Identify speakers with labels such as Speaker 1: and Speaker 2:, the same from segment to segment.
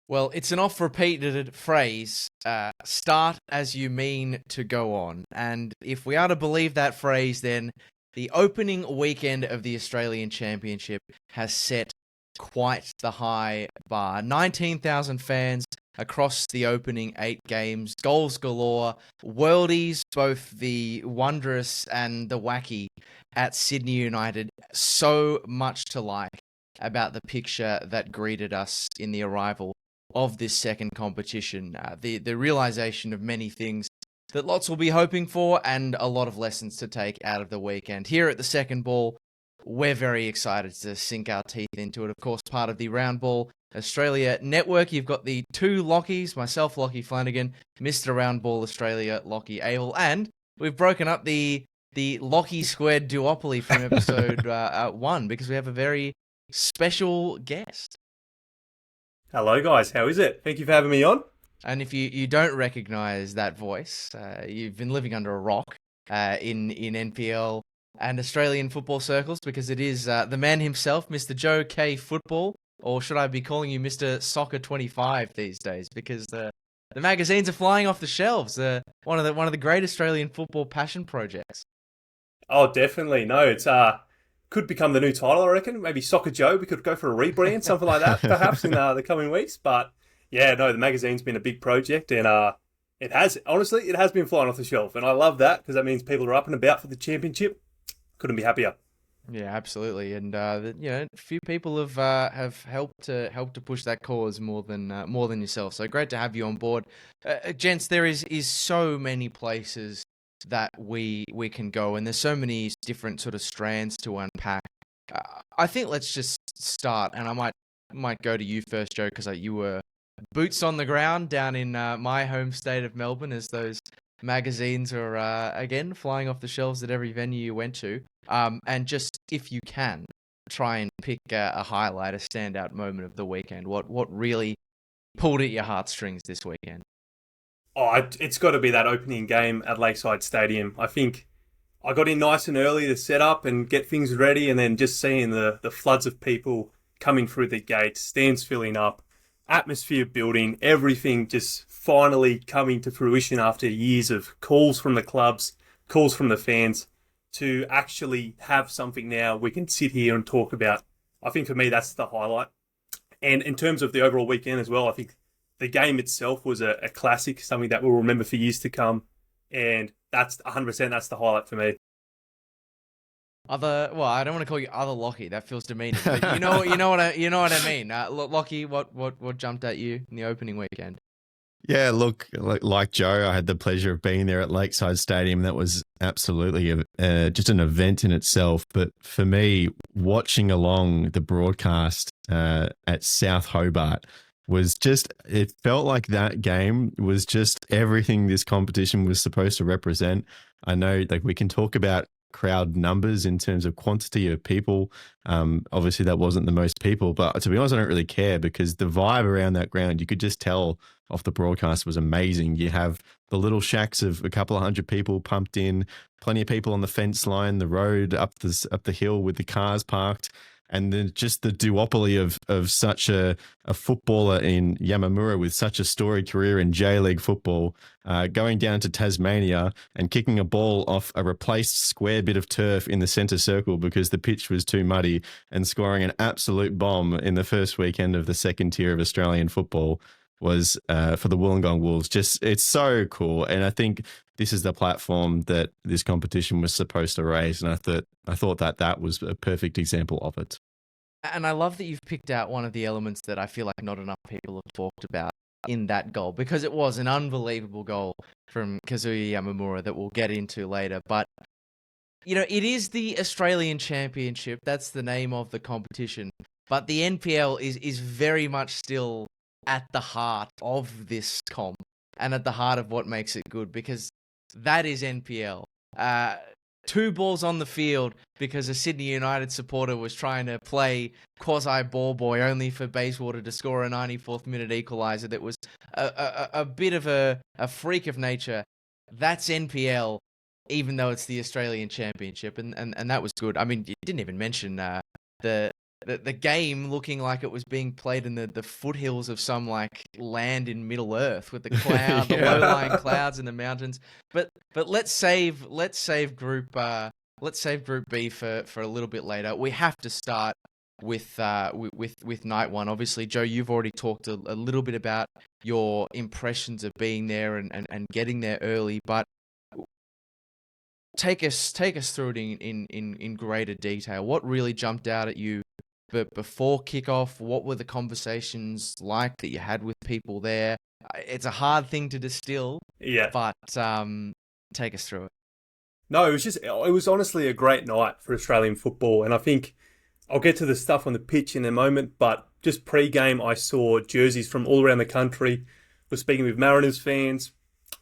Speaker 1: Well, it's an oft-repeated phrase, start as you mean to go on. And if we are to believe that phrase, then the opening weekend of the Australian Championship has set quite the high bar. 19,000 fans across the opening 8 games, goals galore, worldies, both the wondrous and the wacky at Sydney United. So much to like about the picture that greeted us in the arrival of this second competition. The realization of many things that lots will be hoping for, and a lot of lessons to take out of the weekend. Here at the second ball, we're very excited to sink our teeth into it. Of course, part of the Round Ball Australia network, you've got the two Lachies, myself, Lachie Flanagan, Mr. Round Ball Australia, Lachie Abel, and we've broken up the Lachie squared duopoly from episode 1 because we have a very special guest.
Speaker 2: Hello, guys. How is it? Thank you for having me on.
Speaker 1: And if you don't recognize that voice, you've been living under a rock in NPL and Australian football circles, because it is the man himself, Mr. Joe K. Football, or should I be calling you Mr. Soccer 25 these days? Because the magazines are flying off the shelves. One of the great Australian football passion projects.
Speaker 2: Oh, definitely. No, it's could become the new title, I reckon. Maybe Soccer Joe. We could go for a rebrand, something like that, perhaps in the coming weeks. But yeah, no, the magazine's been a big project, and it has honestly, it has been flying off the shelf, and I love that because that means people are up and about for the championship. Couldn't be happier.
Speaker 1: Yeah, absolutely, and a few people have helped to push that cause more than yourself. So great to have you on board, gents. There is so many places that we can go, and there's so many different sort of strands to unpack. I think let's just start, and I might go to you first, Joe, because you were boots on the ground down in my home state of Melbourne as those magazines are again flying off the shelves at every venue you went to. And just if you can, try and pick a highlight, a standout moment of the weekend. What really pulled at your heartstrings this weekend?
Speaker 2: It's got to be that opening game at Lakeside Stadium. I think I got in nice and early to set up and get things ready, and then just seeing the floods of people coming through the gates, stands filling up, atmosphere building, everything just finally coming to fruition after years of calls from the clubs, calls from the fans, to actually have something now we can sit here and talk about. I think for me, that's the highlight. And in terms of the overall weekend as well, I think the game itself was a classic, something that we'll remember for years to come. And that's 100%, that's the highlight for me.
Speaker 1: Well, I don't want to call you other Lockie. That feels demeaning. But you know what I mean. Lockie, what jumped at you in the opening weekend?
Speaker 3: Yeah, look, like Joe, I had the pleasure of being there at Lakeside Stadium. That was absolutely just an event in itself. But for me, watching along the broadcast at South Hobart was it felt like that game was just everything this competition was supposed to represent. I know, like, we can talk about crowd numbers in terms of quantity of people. Obviously, that wasn't the most people, but to be honest, I don't really care because the vibe around that ground, you could just tell off the broadcast, was amazing. You have the little shacks of a couple of hundred people pumped in, plenty of people on the fence line, the road up the hill with the cars parked, and then just the duopoly of such a footballer in Yamamura with such a storied career in J-League football, going down to Tasmania and kicking a ball off a replaced square bit of turf in the centre circle because the pitch was too muddy, and scoring an absolute bomb in the first weekend of the second tier of Australian football was for the Wollongong Wolves. Just, it's so cool. And I think this is the platform that this competition was supposed to raise. And I thought that was a perfect example of it.
Speaker 1: And I love that you've picked out one of the elements that I feel like not enough people have talked about in that goal, because it was an unbelievable goal from Kazuya Yamamura that we'll get into later. But, it is the Australian Championship. That's the name of the competition. But the NPL is very much still at the heart of this comp and at the heart of what makes it good, because that is NPL. Two balls on the field because a Sydney United supporter was trying to play quasi-ball boy only for Bayswater to score a 94th minute equaliser that was a bit of a freak of nature. That's NPL, even though it's the Australian Championship, and that was good. I mean, you didn't even mention the the game looking like it was being played in the foothills of some like land in Middle Earth with the cloud, the
Speaker 3: Yeah.
Speaker 1: low-lying clouds in the mountains. But let's save Group B for a little bit later. We have to start with night one. Obviously, Joe, you've already talked a little bit about your impressions of being there and getting there early, but take us through it in greater detail. What really jumped out at you before kickoff? What were the conversations like that you had with people there? It's a hard thing to distill,
Speaker 2: Yeah.
Speaker 1: but take us through it.
Speaker 2: No, it was honestly a great night for Australian football. And I think I'll get to the stuff on the pitch in a moment, but just pre-game, I saw jerseys from all around the country. Was speaking with Mariners fans,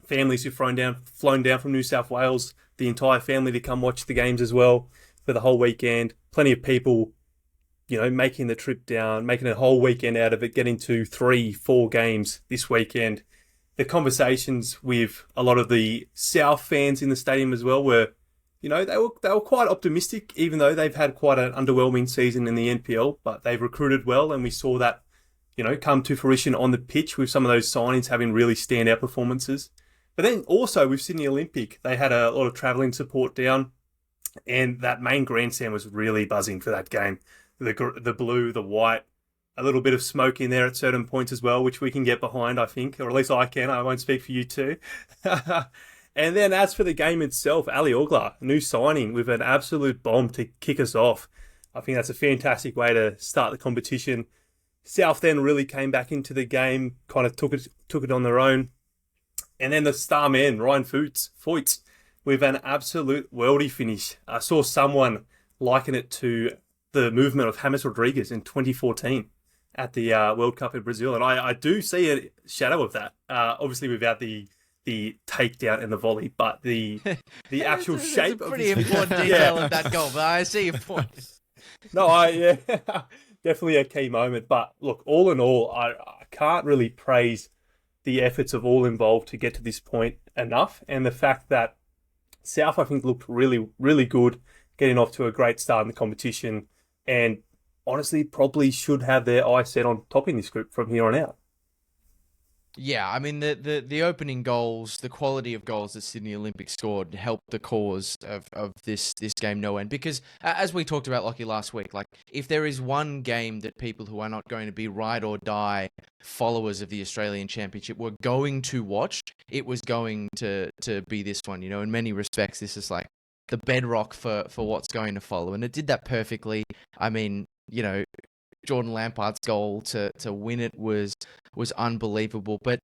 Speaker 2: families who've flown down from New South Wales, the entire family to come watch the games as well for the whole weekend. Plenty of people, making the trip down, making a whole weekend out of it, getting to 3-4 games this weekend. The conversations with a lot of the South fans in the stadium as well were, they were quite optimistic, even though they've had quite an underwhelming season in the NPL, but they've recruited well, and we saw that, come to fruition on the pitch with some of those signings having really standout performances. But then also with Sydney Olympic, they had a lot of travelling support down, and that main grandstand was really buzzing for that game. The blue, the white, a little bit of smoke in there at certain points as well, which we can get behind, I think, or at least I can. I won't speak for you two. And then as for the game itself, Ali Ogla, new signing with an absolute bomb to kick us off. I think that's a fantastic way to start the competition. South then really came back into the game, kind of took it on their own. And then the star man, Ryan Foyts, with an absolute worldie finish. I saw someone liken it to the movement of James Rodriguez in 2014 at the World Cup in Brazil. And I do see a shadow of that, obviously without the takedown and the volley, but the actual shape
Speaker 1: it's a
Speaker 2: of
Speaker 1: pretty
Speaker 2: his
Speaker 1: important detail of that goal, but I see your point.
Speaker 2: No, definitely a key moment. But look, all in all, I can't really praise the efforts of all involved to get to this point enough. And the fact that South, I think, looked really, really good, getting off to a great start in the competition, and honestly probably should have their eyes set on topping this group from here on out.
Speaker 1: Yeah, I mean the opening goals, the quality of goals that Sydney Olympic scored helped the cause of this game no end. Because as we talked about, Lachie, last week, like if there is one game that people who are not going to be ride or die followers of the Australian Championship were going to watch, it was going to be this one. In many respects, this is like the bedrock for what's going to follow, and it did that perfectly. I mean, Jordan Lampard's goal to win it was unbelievable. But,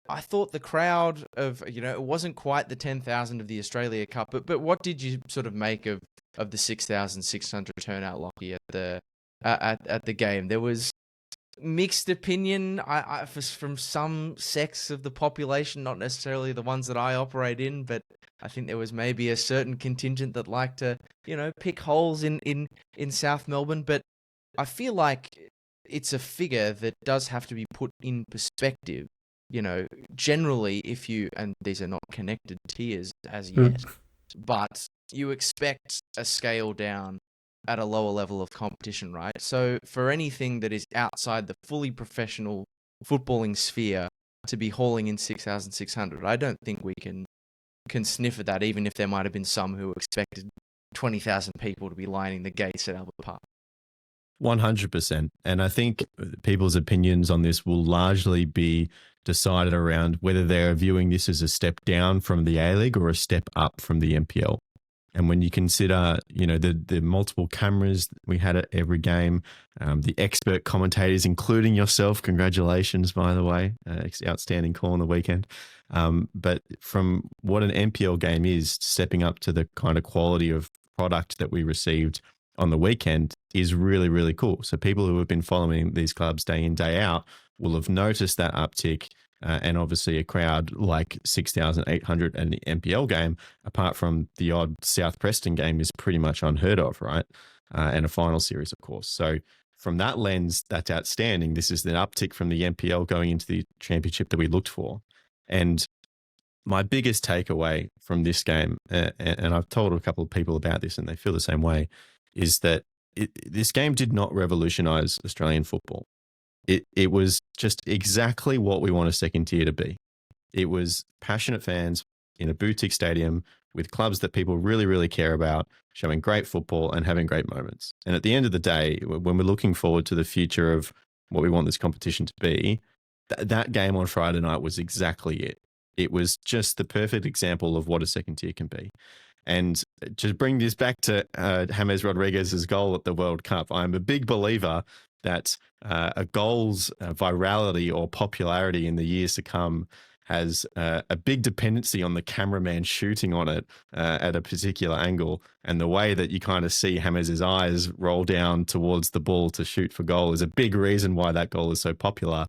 Speaker 1: I thought the crowd of, it wasn't quite the 10,000 of the Australia Cup, but what did you sort of make of the 6,600 turnout, Lachie, at the game? There was mixed opinion from some sects of the population, not necessarily the ones that I operate in, but I think there was maybe a certain contingent that liked to, pick holes in South Melbourne. But I feel like it's a figure that does have to be put in perspective. Generally, and these are not connected tiers as yet, but you expect a scale down at a lower level of competition, right? So for anything that is outside the fully professional footballing sphere to be hauling in 6,600, I don't think we can sniff at that, even if there might have been some who expected 20,000 people to be lining the gates at Albert Park.
Speaker 3: 100%. And I think people's opinions on this will largely be decided around whether they're viewing this as a step down from the A-League or a step up from the NPL. And when you consider, the multiple cameras we had at every game, the expert commentators, including yourself, congratulations, by the way, outstanding call on the weekend. But from what an NPL game is, stepping up to the kind of quality of product that we received on the weekend is really, really cool. So people who have been following these clubs day in, day out will have noticed that uptick. And obviously a crowd like 6,800 and the NPL game, apart from the odd South Preston game, is pretty much unheard of, right? And a final series, of course. So from that lens, that's outstanding. This is the uptick from the NPL going into the championship that we looked for. And my biggest takeaway from this game, and I've told a couple of people about this and they feel the same way, is that this game did not revolutionise Australian football. It was just exactly what we want a second tier to be. It was passionate fans in a boutique stadium with clubs that people really, really care about, showing great football and having great moments. And at the end of the day, when we're looking forward to the future of what we want this competition to be, that game on Friday night was exactly it. It was just the perfect example of what a second tier can be. And to bring this back to James Rodriguez's goal at the World Cup, I'm a big believer that a goal's virality or popularity in the years to come has a big dependency on the cameraman shooting on it at a particular angle. And the way that you kind of see James's eyes roll down towards the ball to shoot for goal is a big reason why that goal is so popular.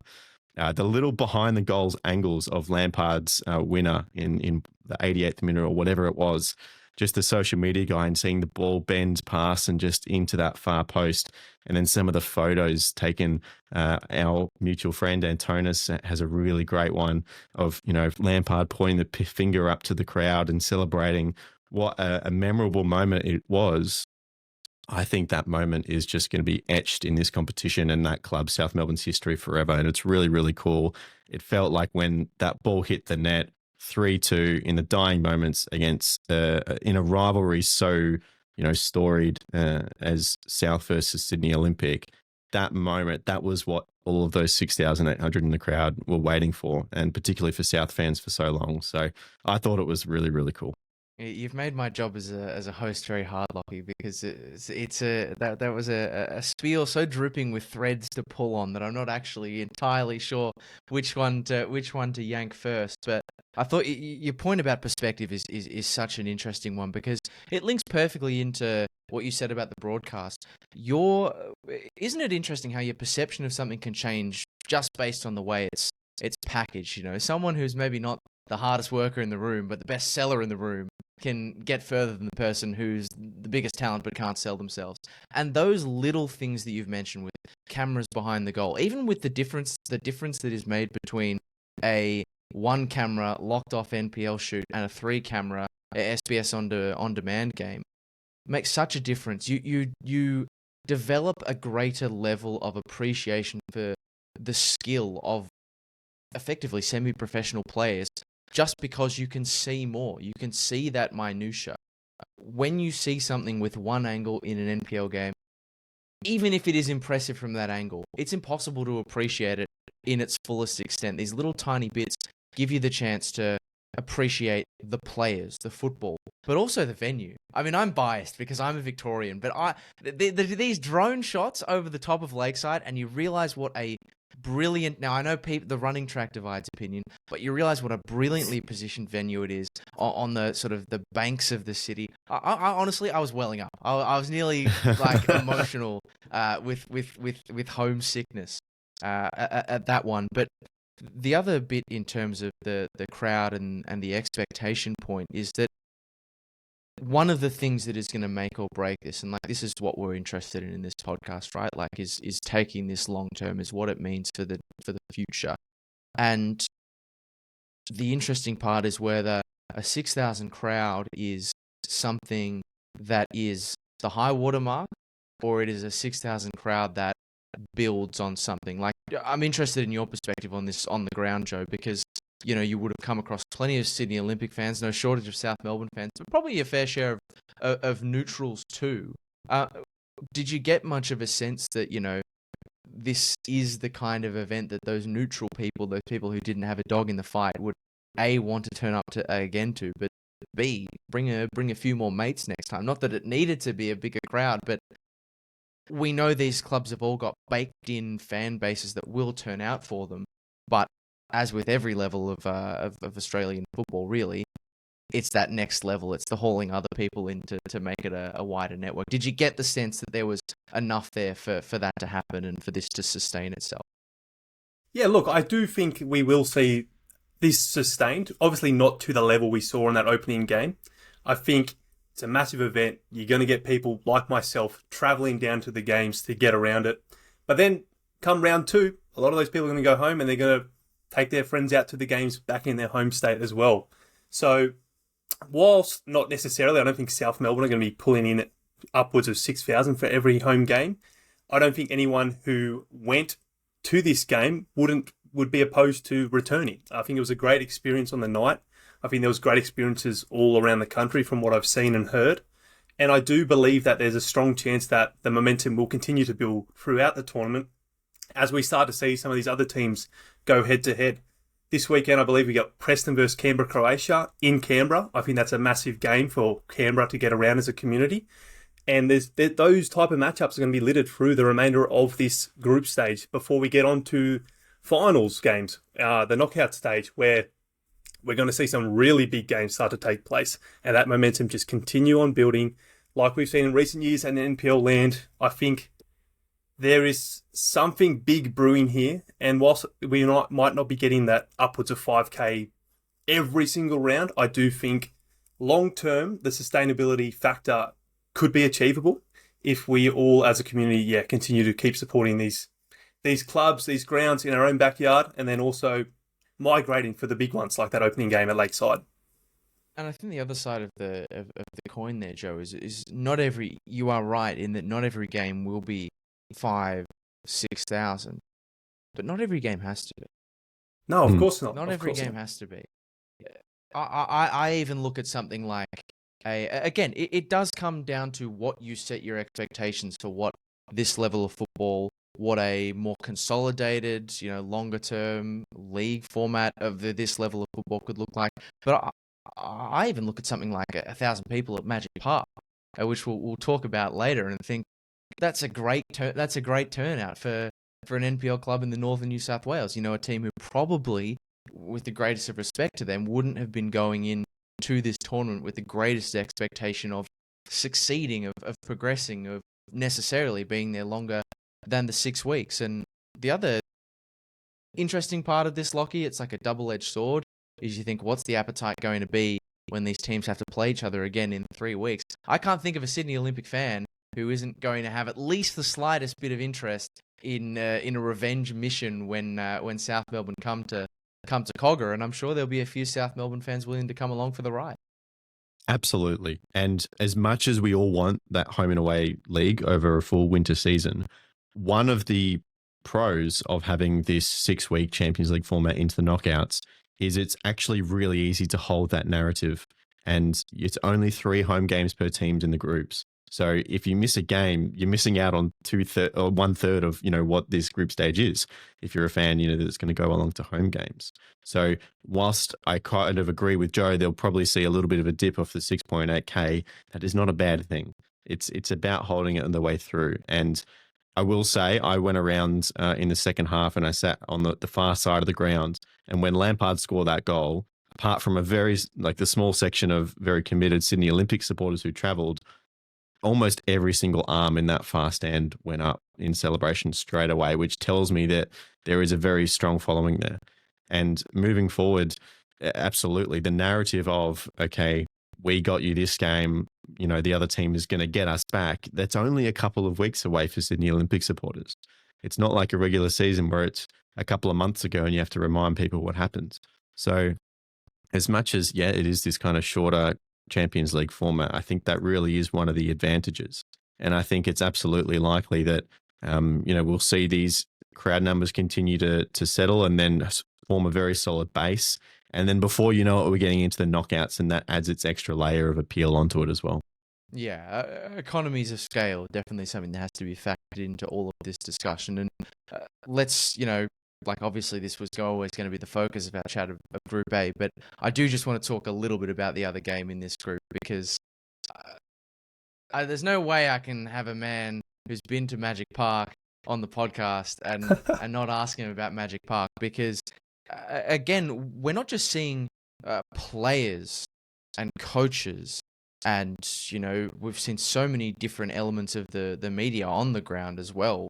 Speaker 3: The little behind the goals angles of Lampard's winner in the 88th minute or whatever it was, just the social media guy and seeing the ball bend past and just into that far post. And then some of the photos taken, our mutual friend Antonis has a really great one of, Lampard pointing the finger up to the crowd and celebrating. What a memorable moment it was. I think that moment is just going to be etched in this competition and that club, South Melbourne's history forever. And it's really, really cool. It felt like when that ball hit the net, 3-2 in the dying moments against in a rivalry so storied as South versus Sydney Olympic. That moment, that was what all of those 6,800 in the crowd were waiting for, and particularly for South fans for so long. So I thought it was really, really cool.
Speaker 1: You've made my job as a host very hard, Lachie, because that was a spiel so dripping with threads to pull on that I'm not actually entirely sure which one to yank first. But I thought your point about perspective is such an interesting one, because it links perfectly into what you said about the broadcast. Isn't it interesting how your perception of something can change just based on the way it's packaged? Someone who's maybe not the hardest worker in the room, but the best seller in the room, can get further than the person who's the biggest talent but can't sell themselves. And those little things that you've mentioned with cameras behind the goal, even with the difference that is made between a one camera locked off NPL shoot and a 3 camera SBS on demand game, makes such a difference. You develop a greater level of appreciation for the skill of effectively semi-professional players, just because you can see more. You can see that minutia. When you see something with one angle in an NPL game, even if it is impressive from that angle, it's impossible to appreciate it in its fullest extent. These little tiny bits give you the chance to appreciate the players, the football, but also the venue. I mean, I'm biased because I'm a Victorian, but these drone shots over the top of Lakeside, and you realize what a brilliant. Now I know the running track divides opinion, but you realize what a brilliantly positioned venue it is on the sort of the banks of the city. I honestly, I was welling up. I was nearly like emotional with homesickness at that one. But the other bit in terms of the crowd and the expectation point is that one of the things that is going to make or break this, and like this is what we're interested in this podcast, right? Like is taking this long term, is what it means for the future. And the interesting part is whether a 6,000 crowd is something that is the high watermark, or it is a 6,000 crowd that builds on something. Like, I'm interested in your perspective on this on the ground, Joe, because you would have come across plenty of Sydney Olympic fans, no shortage of South Melbourne fans, but probably a fair share of neutrals too. Did you get much of a sense that, this is the kind of event that those neutral people, those people who didn't have a dog in the fight, would A, want to turn up to again to, but B, bring a few more mates next time? Not that it needed to be a bigger crowd, but we know these clubs have all got baked-in fan bases that will turn out for them. But as with every level of Australian football, really, it's that next level. It's the hauling other people in to make it a wider network. Did you get the sense that there was enough there for that to happen and for this to sustain itself?
Speaker 2: Yeah, look, I do think we will see this sustained. Obviously not to the level we saw in that opening game. I think it's a massive event. You're going to get people like myself travelling down to the games to get around it. But then come round 2, a lot of those people are going to go home and they're going to take their friends out to the games back in their home state as well. So whilst not necessarily, I don't think South Melbourne are going to be pulling in upwards of 6,000 for every home game. I don't think anyone who went to this game would be opposed to returning. I think it was a great experience on the night. I think there was great experiences all around the country from what I've seen and heard. And I do believe that there's a strong chance that the momentum will continue to build throughout the tournament as we start to see some of these other teams go head to head. This weekend, I believe we got Preston versus Canberra, Croatia in Canberra. I think that's a massive game for Canberra to get around as a community. And those type of matchups are going to be littered through the remainder of this group stage before we get on to finals games, the knockout stage, where we're going to see some really big games start to take place. And that momentum just continue on building like we've seen in recent years and in NPL land. I think there is something big brewing here. And whilst we might not be getting that upwards of 5K every single round, I do think long-term, the sustainability factor could be achievable if we all as a community, continue to keep supporting these clubs, these grounds in our own backyard, and then also migrating for the big ones like that opening game at Lakeside.
Speaker 1: And I think the other side of the coin there, Joe, is not every. You are right in that not every game will be 5,000-6,000, but not every game has to be.
Speaker 2: No, of course not.
Speaker 1: Not every game has to be. I even look at something like again. It does come down to what you set your expectations for what this level of football, what a more consolidated, longer term league format of this level of football could look like. But I even look at something like 1,000 people at Magic Park, which we'll talk about later, and think that's a great turnout for an NPL club in the northern New South Wales. A team who probably, with the greatest of respect to them, wouldn't have been going in to this tournament with the greatest expectation of succeeding, of progressing, of necessarily being there longer than the 6 weeks. And the other interesting part of this, Lachie, it's like a double-edged sword, is you think, what's the appetite going to be when these teams have to play each other again in 3 weeks? I can't think of a Sydney Olympic fan who isn't going to have at least the slightest bit of interest in a revenge mission when South Melbourne come to Cogger, and I'm sure there'll be a few South Melbourne fans willing to come along for the ride.
Speaker 3: Absolutely. And as much as we all want that home and away league over a full winter season, one of the pros of having this 6-week Champions League format into the knockouts is it's actually really easy to hold that narrative. And it's only 3 home games per teams in the groups. So if you miss a game, you're missing out on 1/3 of, what this group stage is. If you're a fan, that it's going to go along to home games. So whilst I kind of agree with Joe, they'll probably see a little bit of a dip off the 6.8K. That is not a bad thing. It's about holding it on the way through. And I will say I went around in the second half and I sat on the far side of the ground. And when Lampard scored that goal, apart from the small section of very committed Sydney Olympic supporters who travelled, almost every single arm in that far stand went up in celebration straight away, which tells me that there is a very strong following there. And moving forward, absolutely, the narrative of, okay, we got you this game, the other team is going to get us back. That's only a couple of weeks away for Sydney Olympic supporters. It's not like a regular season where it's a couple of months ago and you have to remind people what happened. So as much as, it is this kind of shorter Champions League format, I think that really is one of the advantages. And I think it's absolutely likely that, we'll see these crowd numbers continue to settle and then form a very solid base. And then before you know it, we're getting into the knockouts, and that adds its extra layer of appeal onto it as well.
Speaker 1: Yeah, economies of scale are definitely something that has to be factored into all of this discussion. And let's, obviously this was always going to be the focus of our chat of Group A, but I do just want to talk a little bit about the other game in this group, because there's no way I can have a man who's been to Magic Park on the podcast and not ask him about Magic Park, because again, we're not just seeing players and coaches, and we've seen so many different elements of the media on the ground as well,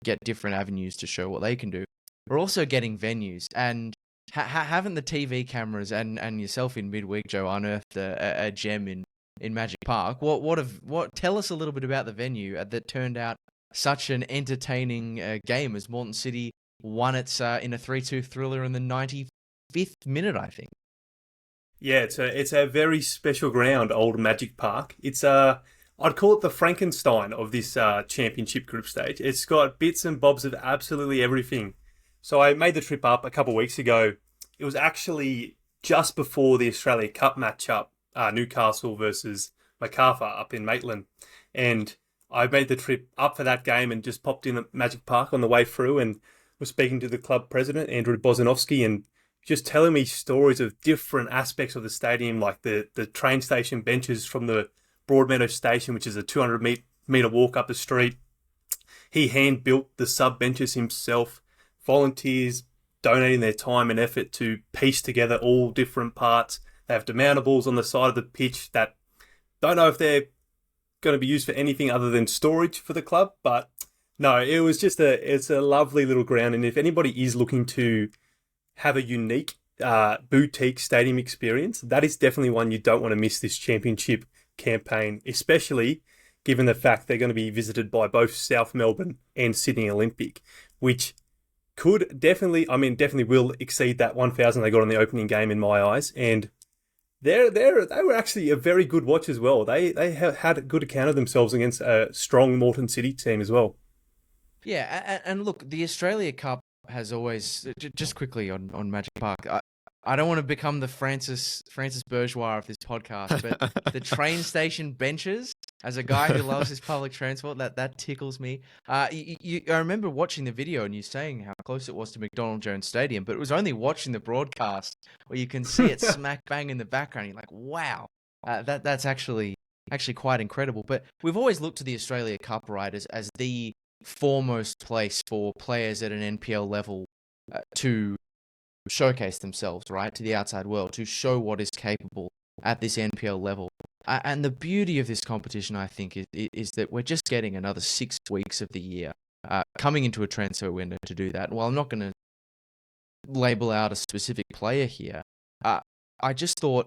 Speaker 1: get different avenues to show what they can do. We're also getting venues, and haven't the TV cameras and yourself in midweek, Joe, unearthed a gem in Magic Park? What tell us a little bit about the venue that turned out such an entertaining game as Moreton City won its in a 3-2 thriller in the 95th minute, I think.
Speaker 2: Yeah, it's a very special ground, Old Magic Park. It's I'd call it the Frankenstein of this championship group stage. It's got bits and bobs of absolutely everything. So I made the trip up a couple of weeks ago. It was actually just before the Australia Cup matchup, Newcastle versus Macarthur up in Maitland. And I made the trip up for that game and just popped in at Magic Park on the way through and was speaking to the club president, Andrew Bozanovsky, and just telling me stories of different aspects of the stadium, like the train station benches from the Broadmeadow Station, which is a 200-metre walk up the street. He hand-built the sub-benches himself, volunteers donating their time and effort to piece together all different parts. They have demountables on the side of the pitch that don't know if they're going to be used for anything other than storage for the club, but no, it's a lovely little ground, and if anybody is looking to have a unique boutique stadium experience, that is definitely one you don't want to miss this championship campaign, especially given the fact they're going to be visited by both South Melbourne and Sydney Olympic, which could definitely will exceed that 1,000 they got on the opening game in my eyes, and they were actually a very good watch as well. They had a good account of themselves against a strong Moreton City team as well.
Speaker 1: Yeah, and look, the Australia Cup has always, just quickly on Magic Park, I don't want to become the Francis Bourgeois of this podcast, but the train station benches, as a guy who loves his public transport, that tickles me. I remember watching the video and you saying how close it was to McDonald Jones Stadium, but it was only watching the broadcast where you can see it smack bang in the background. You're like, wow, that's actually quite incredible. But we've always looked to the Australia Cup, right, as the foremost place for players at an NPL level to showcase themselves, right, to the outside world, to show what is capable at this NPL level. And the beauty of this competition, I think, is that we're just getting another 6 weeks of the year coming into a transfer window to do that. Well, I'm not going to label out a specific player here. I just thought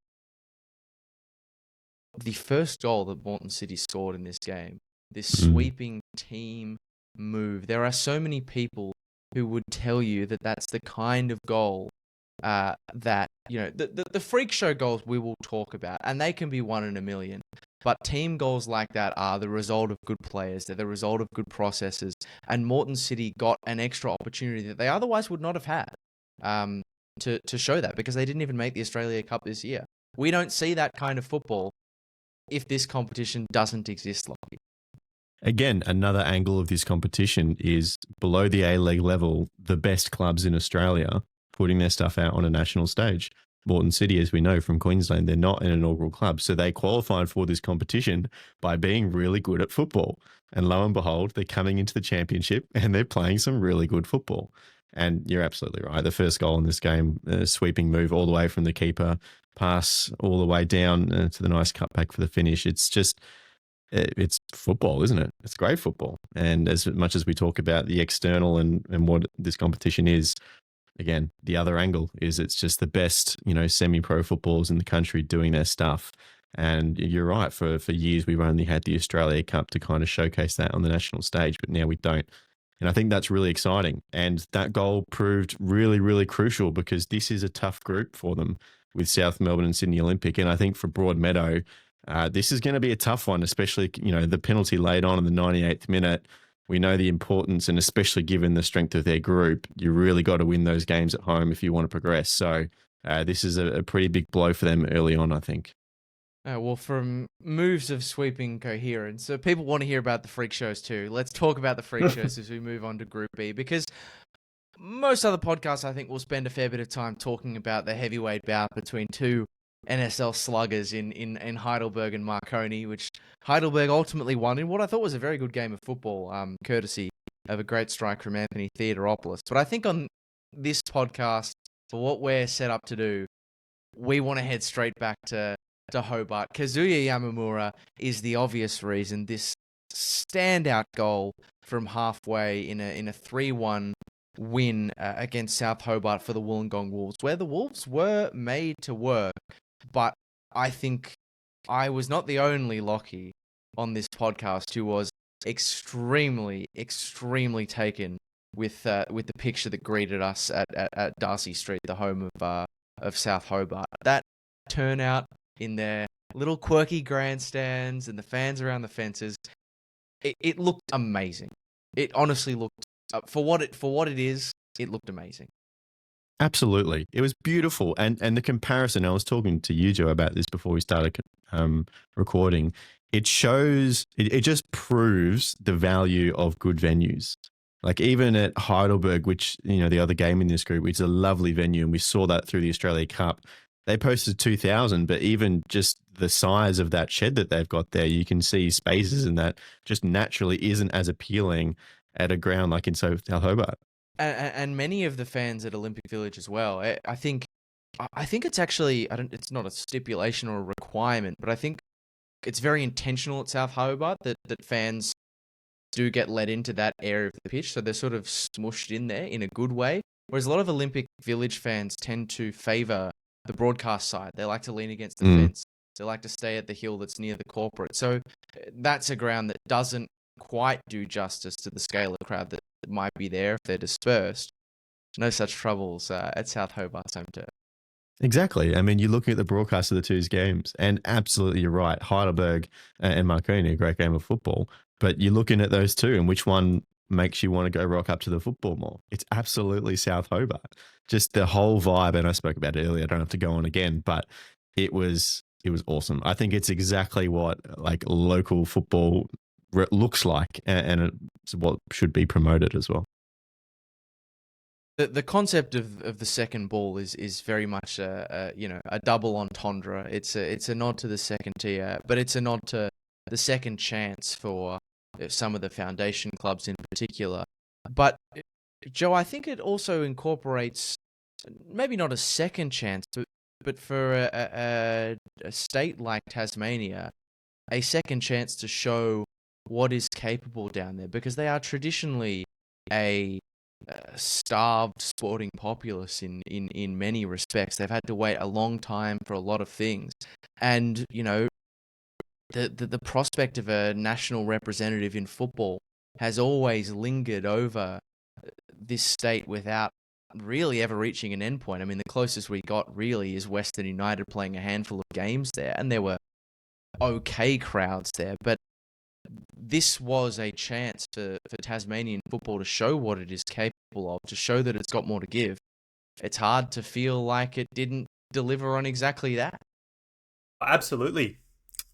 Speaker 1: the first goal that Moreton City scored in this game, this sweeping team move, there are so many people who would tell you that that's the kind of goal that, you know, the freak show goals we will talk about, and they can be 1 in a million. But team goals like that are the result of good players. They're the result of good processes. And Moreton City got an extra opportunity that they otherwise would not have had to show that, because they didn't even make the Australia Cup this year. We don't see that kind of football if this competition doesn't exist, Lachie.
Speaker 3: Again, another angle of this competition is below the A-League level, the best clubs in Australia putting their stuff out on a national stage. Moreton City, as we know from Queensland, they're not an inaugural club. So they qualified for this competition by being really good at football. And lo and behold, they're coming into the championship and they're playing some really good football. And you're absolutely right. The first goal in this game, a sweeping move all the way from the keeper, pass all the way down to the nice cutback for the finish. It's football, isn't it? It's great football. And as much as we talk about the external and what this competition is, again, the other angle is it's just the best, semi-pro footballers in the country doing their stuff. And you're right, for years we've only had the Australia Cup to kind of showcase that on the national stage, but now we don't. And I think that's really exciting. And that goal proved really, really crucial, because this is a tough group for them with South Melbourne and Sydney Olympic. And I think for Broadmeadow, this is going to be a tough one, especially, the penalty laid on in the 98th minute. We know the importance, and especially given the strength of their group, you really got to win those games at home if you want to progress. So this is a pretty big blow for them early on, I think.
Speaker 1: Well, from moves of sweeping coherence, so people want to hear about the freak shows too. Let's talk about the freak shows as we move on to Group B, because most other podcasts, I think, will spend a fair bit of time talking about the heavyweight bout between two NSL sluggers in Heidelberg and Marconi, which Heidelberg ultimately won in what I thought was a very good game of football, courtesy of a great strike from Anthony Theodoropoulos. But I think on this podcast, for what we're set up to do, we want to head straight back to Hobart. Kazuya Yamamura is the obvious reason. This standout goal from halfway in a 3-1 win against South Hobart for the Wollongong Wolves, where the Wolves were made to work. But I think I was not the only Lachie on this podcast who was extremely, extremely taken with the picture that greeted us at Darcy Street, the home of South Hobart. That turnout in their little quirky grandstands and the fans around the fences. It looked amazing. It honestly looked for what it is. It looked amazing.
Speaker 3: Absolutely. It was beautiful. And the comparison, I was talking to you, Joe, about this before we started recording. It shows, it just proves the value of good venues. Like even at Heidelberg, which, the other game in this group, which is a lovely venue, and we saw that through the Australia Cup, they posted 2,000, but even just the size of that shed that they've got there, you can see spaces in that just naturally isn't as appealing at a ground like in South Hobart.
Speaker 1: And many of the fans at Olympic Village as well. I think it's actually it's not a stipulation or a requirement, but I think it's very intentional at South Hobart that fans do get let into that area of the pitch, so they're sort of smushed in there in a good way. Whereas a lot of Olympic Village fans tend to favour the broadcast side. They like to lean against the fence. They like to stay at the hill that's near the corporate. So that's a ground that doesn't quite do justice to the scale of crowd that might be there if they're dispersed. No such troubles at South Hobart's home turf.
Speaker 3: Exactly. I mean, you're looking at the broadcast of the two games, and absolutely you're right. Heidelberg and Marconi, a great game of football, but you're looking at those two, and which one makes you want to go rock up to the football more? It's absolutely South Hobart. Just the whole vibe, and I spoke about it earlier. I don't have to go on again, but it was awesome. I think it's exactly what like local football looks like, and it's what should be promoted as well.
Speaker 1: The concept of the second ball is very much a double entendre. It's a nod to the second tier, but it's a nod to the second chance for some of the foundation clubs in particular. But Joe, I think it also incorporates maybe not a second chance, but for a state like Tasmania, a second chance to show what is capable down there, because they are traditionally a starved sporting populace in many respects. They've had to wait a long time for a lot of things, and the prospect of a national representative in football has always lingered over this state without really ever reaching an endpoint. I mean, the closest we got really is Western United playing a handful of games there, and there were okay crowds there, but this was a chance for Tasmanian football to show what it is capable of, to show that it's got more to give. It's hard to feel like it didn't deliver on exactly that.
Speaker 2: Absolutely.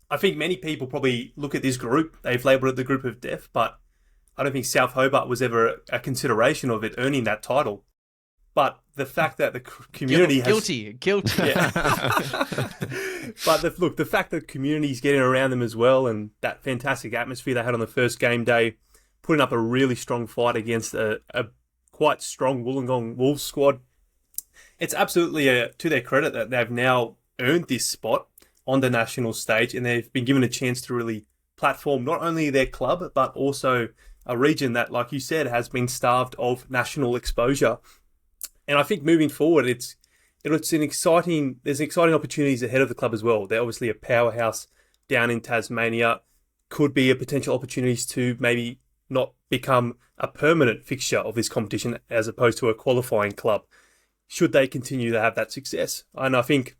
Speaker 2: I think many people probably look at this group, they've labelled it the group of death, but I don't think South Hobart was ever a consideration of it earning that title. But the fact that the community
Speaker 1: guilty.
Speaker 2: Yeah. But the fact that the community's getting around them as well, and that fantastic atmosphere they had on the first game day, putting up a really strong fight against a quite strong Wollongong Wolves squad. It's absolutely to their credit that they've now earned this spot on the national stage, and they've been given a chance to really platform not only their club, but also a region that, like you said, has been starved of national exposure. And I think moving forward, there's exciting opportunities ahead of the club as well. They're obviously a powerhouse down in Tasmania. Could be a potential opportunities to maybe not become a permanent fixture of this competition as opposed to a qualifying club, should they continue to have that success. And I think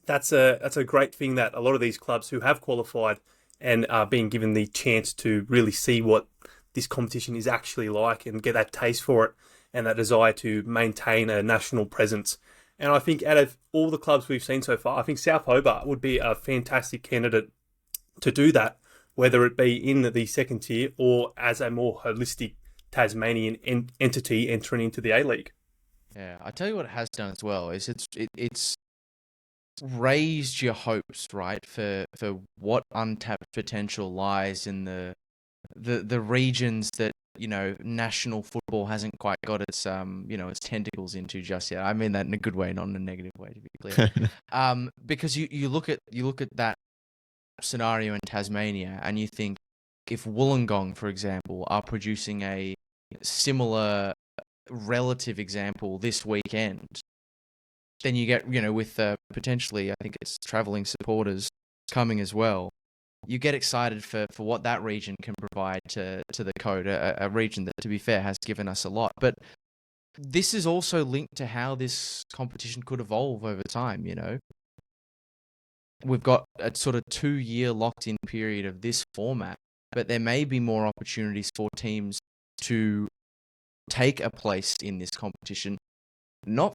Speaker 2: that's a great thing that a lot of these clubs who have qualified and are being given the chance to really see what this competition is actually like and get that taste for it and that desire to maintain a national presence. And I think out of all the clubs we've seen so far, I think South Hobart would be a fantastic candidate to do that, whether it be in the second tier or as a more holistic Tasmanian entity entering into the A-League.
Speaker 1: Yeah, I tell you what it has done as well is it's raised your hopes, right, for what untapped potential lies in the regions that national football hasn't quite got its its tentacles into just yet. I mean that in a good way, not in a negative way, to be clear. Because you look at that scenario in Tasmania and you think, if Wollongong, for example, are producing a similar relative example this weekend, then you get with potentially, I think it's travelling supporters coming as well. You get excited for what that region can provide to the code, a region that, to be fair, has given us a lot. But this is also linked to how this competition could evolve over time, we've got a sort of 2-year locked-in period of this format, but there may be more opportunities for teams to take a place in this competition, not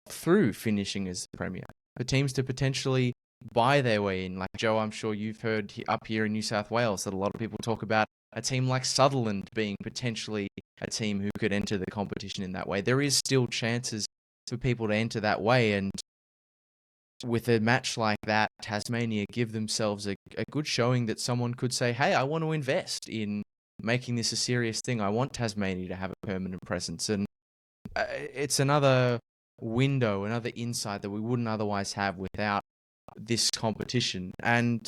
Speaker 1: through finishing as the premier, but teams to potentially buy their way in. Like, Joe, I'm sure you've heard up here in New South Wales that a lot of people talk about a team like Sutherland being potentially a team who could enter the competition in that way. There is still chances for people to enter that way, and with a match like that, Tasmania give themselves a good showing that someone could say, hey, I want to invest in making this a serious thing. I want Tasmania to have a permanent presence. And it's another window, another insight that we wouldn't otherwise have without this competition. And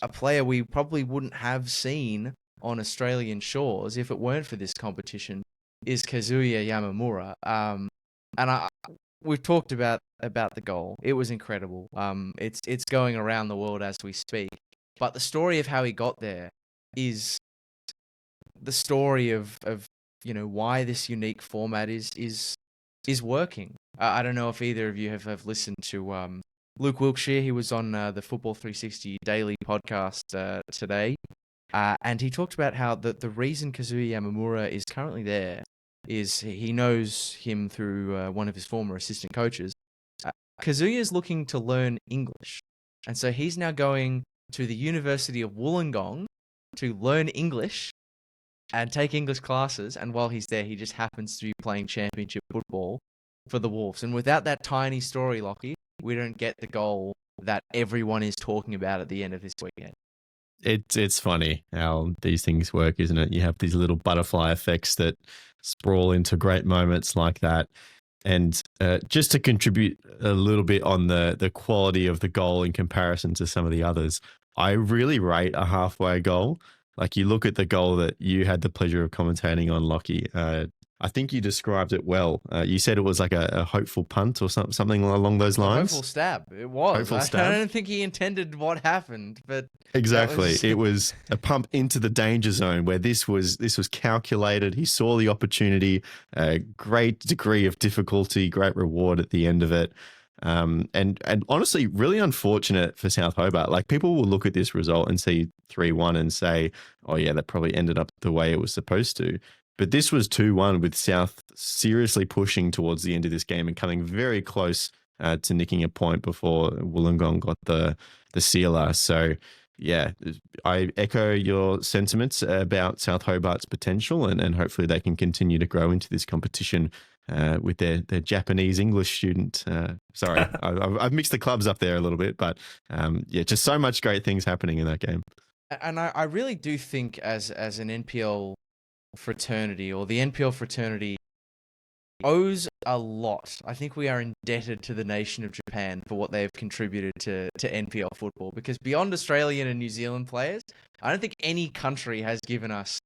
Speaker 1: a player we probably wouldn't have seen on Australian shores if it weren't for this competition is Kazuya Yamamura. And we've talked about the goal. It was incredible. It's going around the world as we speak. But the story of how he got there is the story of why this unique format is working. I don't know if either of you have listened to Luke Wilkshire. He was on the Football 360 Daily podcast today, and he talked about how the reason Kazuya Yamamura is currently there is he knows him through one of his former assistant coaches. Kazuya is looking to learn English, and so he's now going to the University of Wollongong to learn English and take English classes, and while he's there, he just happens to be playing championship football for the Wolves. And without that tiny story, Lachie, we don't get the goal that everyone is talking about at the end of this weekend.
Speaker 3: It's funny how these things work, isn't it? You have these little butterfly effects that sprawl into great moments like that. And just to contribute a little bit on the quality of the goal in comparison to some of the others, I really rate a halfway goal. Like, you look at the goal that you had the pleasure of commentating on, Lachie. I think you described it well. You said it was like a hopeful punt or something along those lines.
Speaker 1: A hopeful stab. It was.
Speaker 3: Hopeful stab.
Speaker 1: I don't think he intended what happened, but
Speaker 3: exactly. It was a pump into the danger zone where this was calculated. He saw the opportunity, a great degree of difficulty, great reward at the end of it. And honestly, really unfortunate for South Hobart. Like, people will look at this result and see 3-1 and say, oh yeah, that probably ended up the way it was supposed to. But this was 2-1 with South seriously pushing towards the end of this game and coming very close to nicking a point before Wollongong got the sealer. So yeah, I echo your sentiments about South Hobart's potential, and hopefully they can continue to grow into this competition with their Japanese English student. Sorry, I've mixed the clubs up there a little bit, but yeah, just so much great things happening in that game.
Speaker 1: And I really do think as an NPL fraternity, or the NPL fraternity owes a lot. I think we are indebted to the nation of Japan for what they've contributed to NPL football, because beyond Australian and New Zealand players, I don't think any country has given us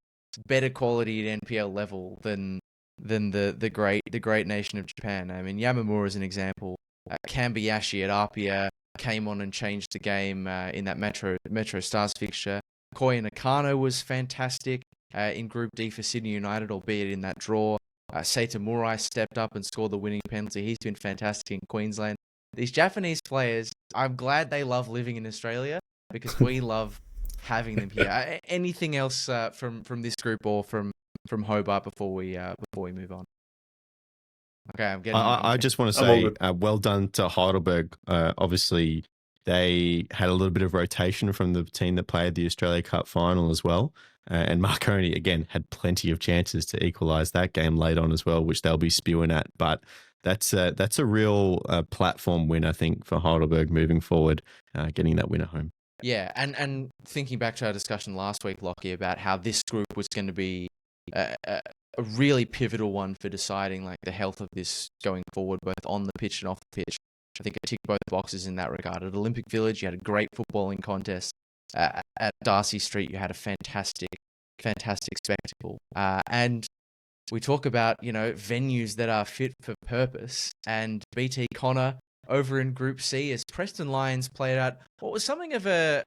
Speaker 1: better quality at NPL level than the great nation of Japan. I mean, Yamamura is an example. Kambayashi at Apia came on and changed the game in that Metro Stars fixture. Koya Nakano was fantastic in Group D for Sydney United, albeit in that draw. Seita Murai stepped up and scored the winning penalty. He's been fantastic in Queensland. These Japanese players, I'm glad they love living in Australia, because we love having them here. Anything else from this group or from Hobart before we move on? Okay, I'm getting.
Speaker 3: I just want to say, well done to Heidelberg. Obviously, they had a little bit of rotation from the team that played the Australia Cup final as well. And Marconi, again, had plenty of chances to equalise that game late on as well, which they'll be spewing at. But that's a real platform win, I think, for Heidelberg moving forward, getting that win at home.
Speaker 1: Yeah, and thinking back to our discussion last week, Lachie, about how this group was going to be a really pivotal one for deciding like the health of this going forward, both on the pitch and off the pitch. I think it ticked both boxes in that regard. At Olympic Village, you had a great footballing contest. At Darcy Street, you had a fantastic spectacle. And we talk about, venues that are fit for purpose. And BT Connor over in Group C, as Preston Lions played out what was something of a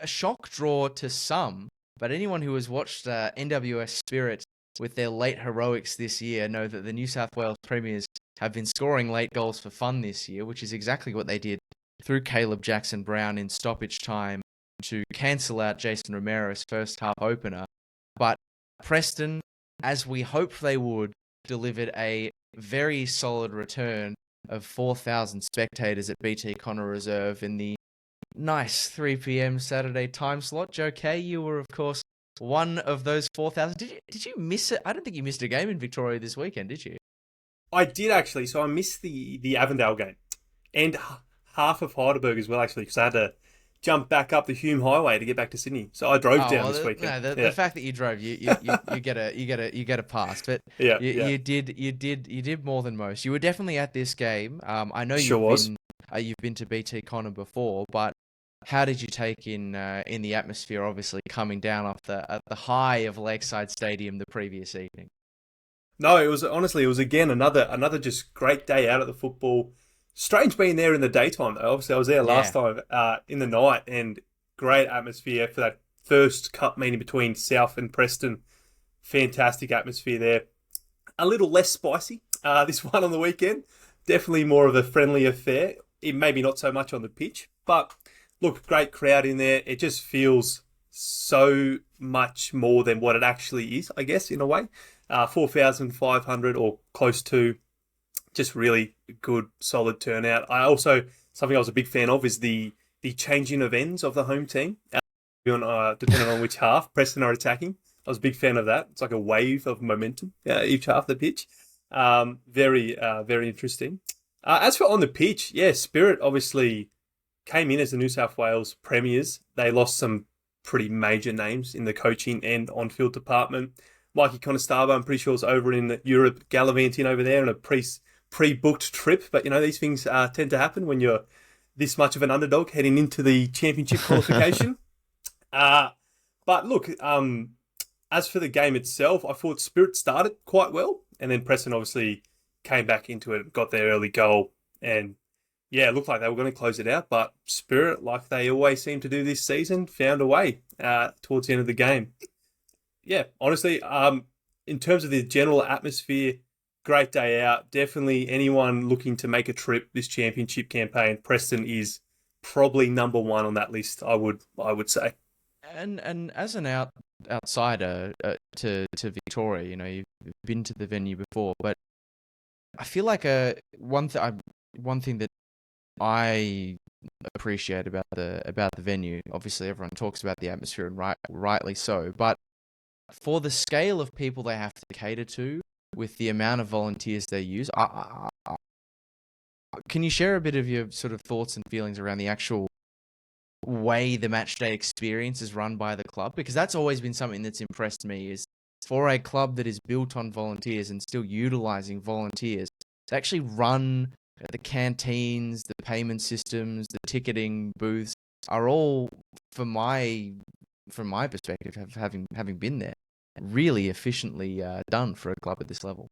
Speaker 1: shock draw to some. But anyone who has watched NWS Spirit with their late heroics this year know that the New South Wales Premiers have been scoring late goals for fun this year, which is exactly what they did through Caleb Jackson-Brown in stoppage time to cancel out Jason Romero's first half opener. But Preston, as we hoped they would, delivered a very solid return of 4,000 spectators at BT Connor Reserve in the nice 3 p.m. Saturday time slot. Joe Kay, you were, of course, one of those 4,000. Did you miss it? I don't think you missed a game in Victoria this weekend, did you?
Speaker 2: I did actually. So I missed the Avondale game and half of Heidelberg as well, actually, because I had to jump back up the Hume Highway to get back to Sydney. So I drove down this weekend.
Speaker 1: No, the fact that you drove, you get a pass. But
Speaker 2: yeah,
Speaker 1: you did more than most. You were definitely at this game. I know you've been to BT Connor before, but how did you take in the atmosphere? Obviously, coming down off the high of Lakeside Stadium the previous evening.
Speaker 2: No, it was again another just great day out at the football. Strange being there in the daytime though. Obviously, I was there last time in the night, and great atmosphere for that first cup meeting between South and Preston. Fantastic atmosphere there. A little less spicy this one on the weekend. Definitely more of a friendly affair. It maybe not so much on the pitch, but look, great crowd in there. It just feels so much more than what it actually is, I guess, in a way. 4,500 or close to, just really good, solid turnout. Something I was a big fan of is the changing of ends of the home team, depending on which half Preston are attacking. I was a big fan of that. It's like a wave of momentum each half of the pitch. Very interesting. As for on the pitch, yeah, Spirit obviously came in as the New South Wales premiers. They lost some pretty major names in the coaching and on-field department. Mikey Conestable, I'm pretty sure, is over in Europe, gallivanting over there on a pre-booked trip. But, these things tend to happen when you're this much of an underdog heading into the championship qualification. But look, as for the game itself, I thought Spirit started quite well. And then Preston obviously came back into it, got their early goal. And, yeah, it looked like they were going to close it out. But Spirit, like they always seem to do this season, found a way towards the end of the game. Yeah, honestly, in terms of the general atmosphere, great day out. Definitely anyone looking to make a trip this championship campaign, Preston is probably number one on that list, I would say.
Speaker 1: And as an outsider to Victoria, you've been to the venue before, but I feel like one thing that I appreciate about the venue. Obviously, everyone talks about the atmosphere, and rightly so, but for the scale of people they have to cater to, with the amount of volunteers they use, can you share a bit of your sort of thoughts and feelings around the actual way the match day experience is run by the club? Because that's always been something that's impressed me, is for a club that is built on volunteers and still utilizing volunteers to actually run the canteens, the payment systems, the ticketing booths are all, from my perspective, having been there, really efficiently done for a club at this level.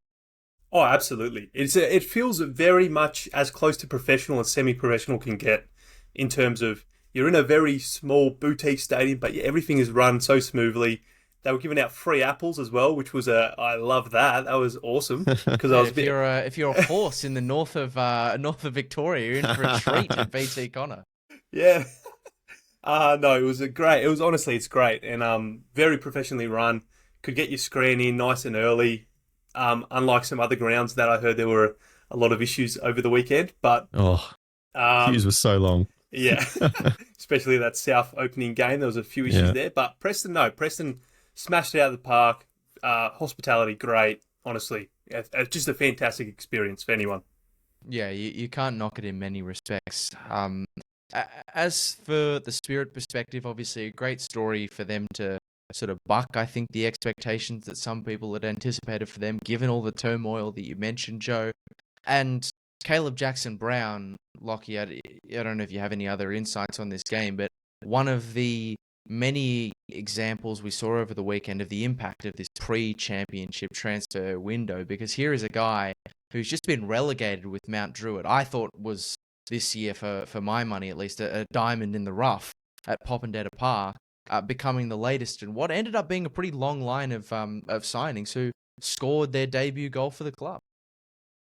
Speaker 2: Oh, absolutely. It feels very much as close to professional as semi-professional can get, in terms of you're in a very small boutique stadium, but everything is run so smoothly. They were giving out free apples as well, which was I love that. That was awesome because
Speaker 1: if you're a horse in the north of Victoria, you're in for a treat at BT Connor.
Speaker 2: Yeah. No, it's great and very professionally run. Could get your screen in nice and early. Unlike some other grounds that I heard there were a lot of issues over the weekend, but
Speaker 3: queues were so long.
Speaker 2: Yeah, especially that South opening game, there was a few issues there. But Preston smashed it out of the park. Hospitality great, honestly. Just a fantastic experience for anyone.
Speaker 1: Yeah, you can't knock it in many respects. As for the Spirit perspective, obviously a great story for them to sort of buck, I think, the expectations that some people had anticipated for them, given all the turmoil that you mentioned, Joe. And Caleb Jackson-Brown, Lachie, I don't know if you have any other insights on this game, but one of the many examples we saw over the weekend of the impact of this pre-championship transfer window, because here is a guy who's just been relegated with Mount Druitt. I thought was this year, for my money at least, a diamond in the rough at Popondetta Park, becoming the latest in what ended up being a pretty long line of signings who scored their debut goal for the club.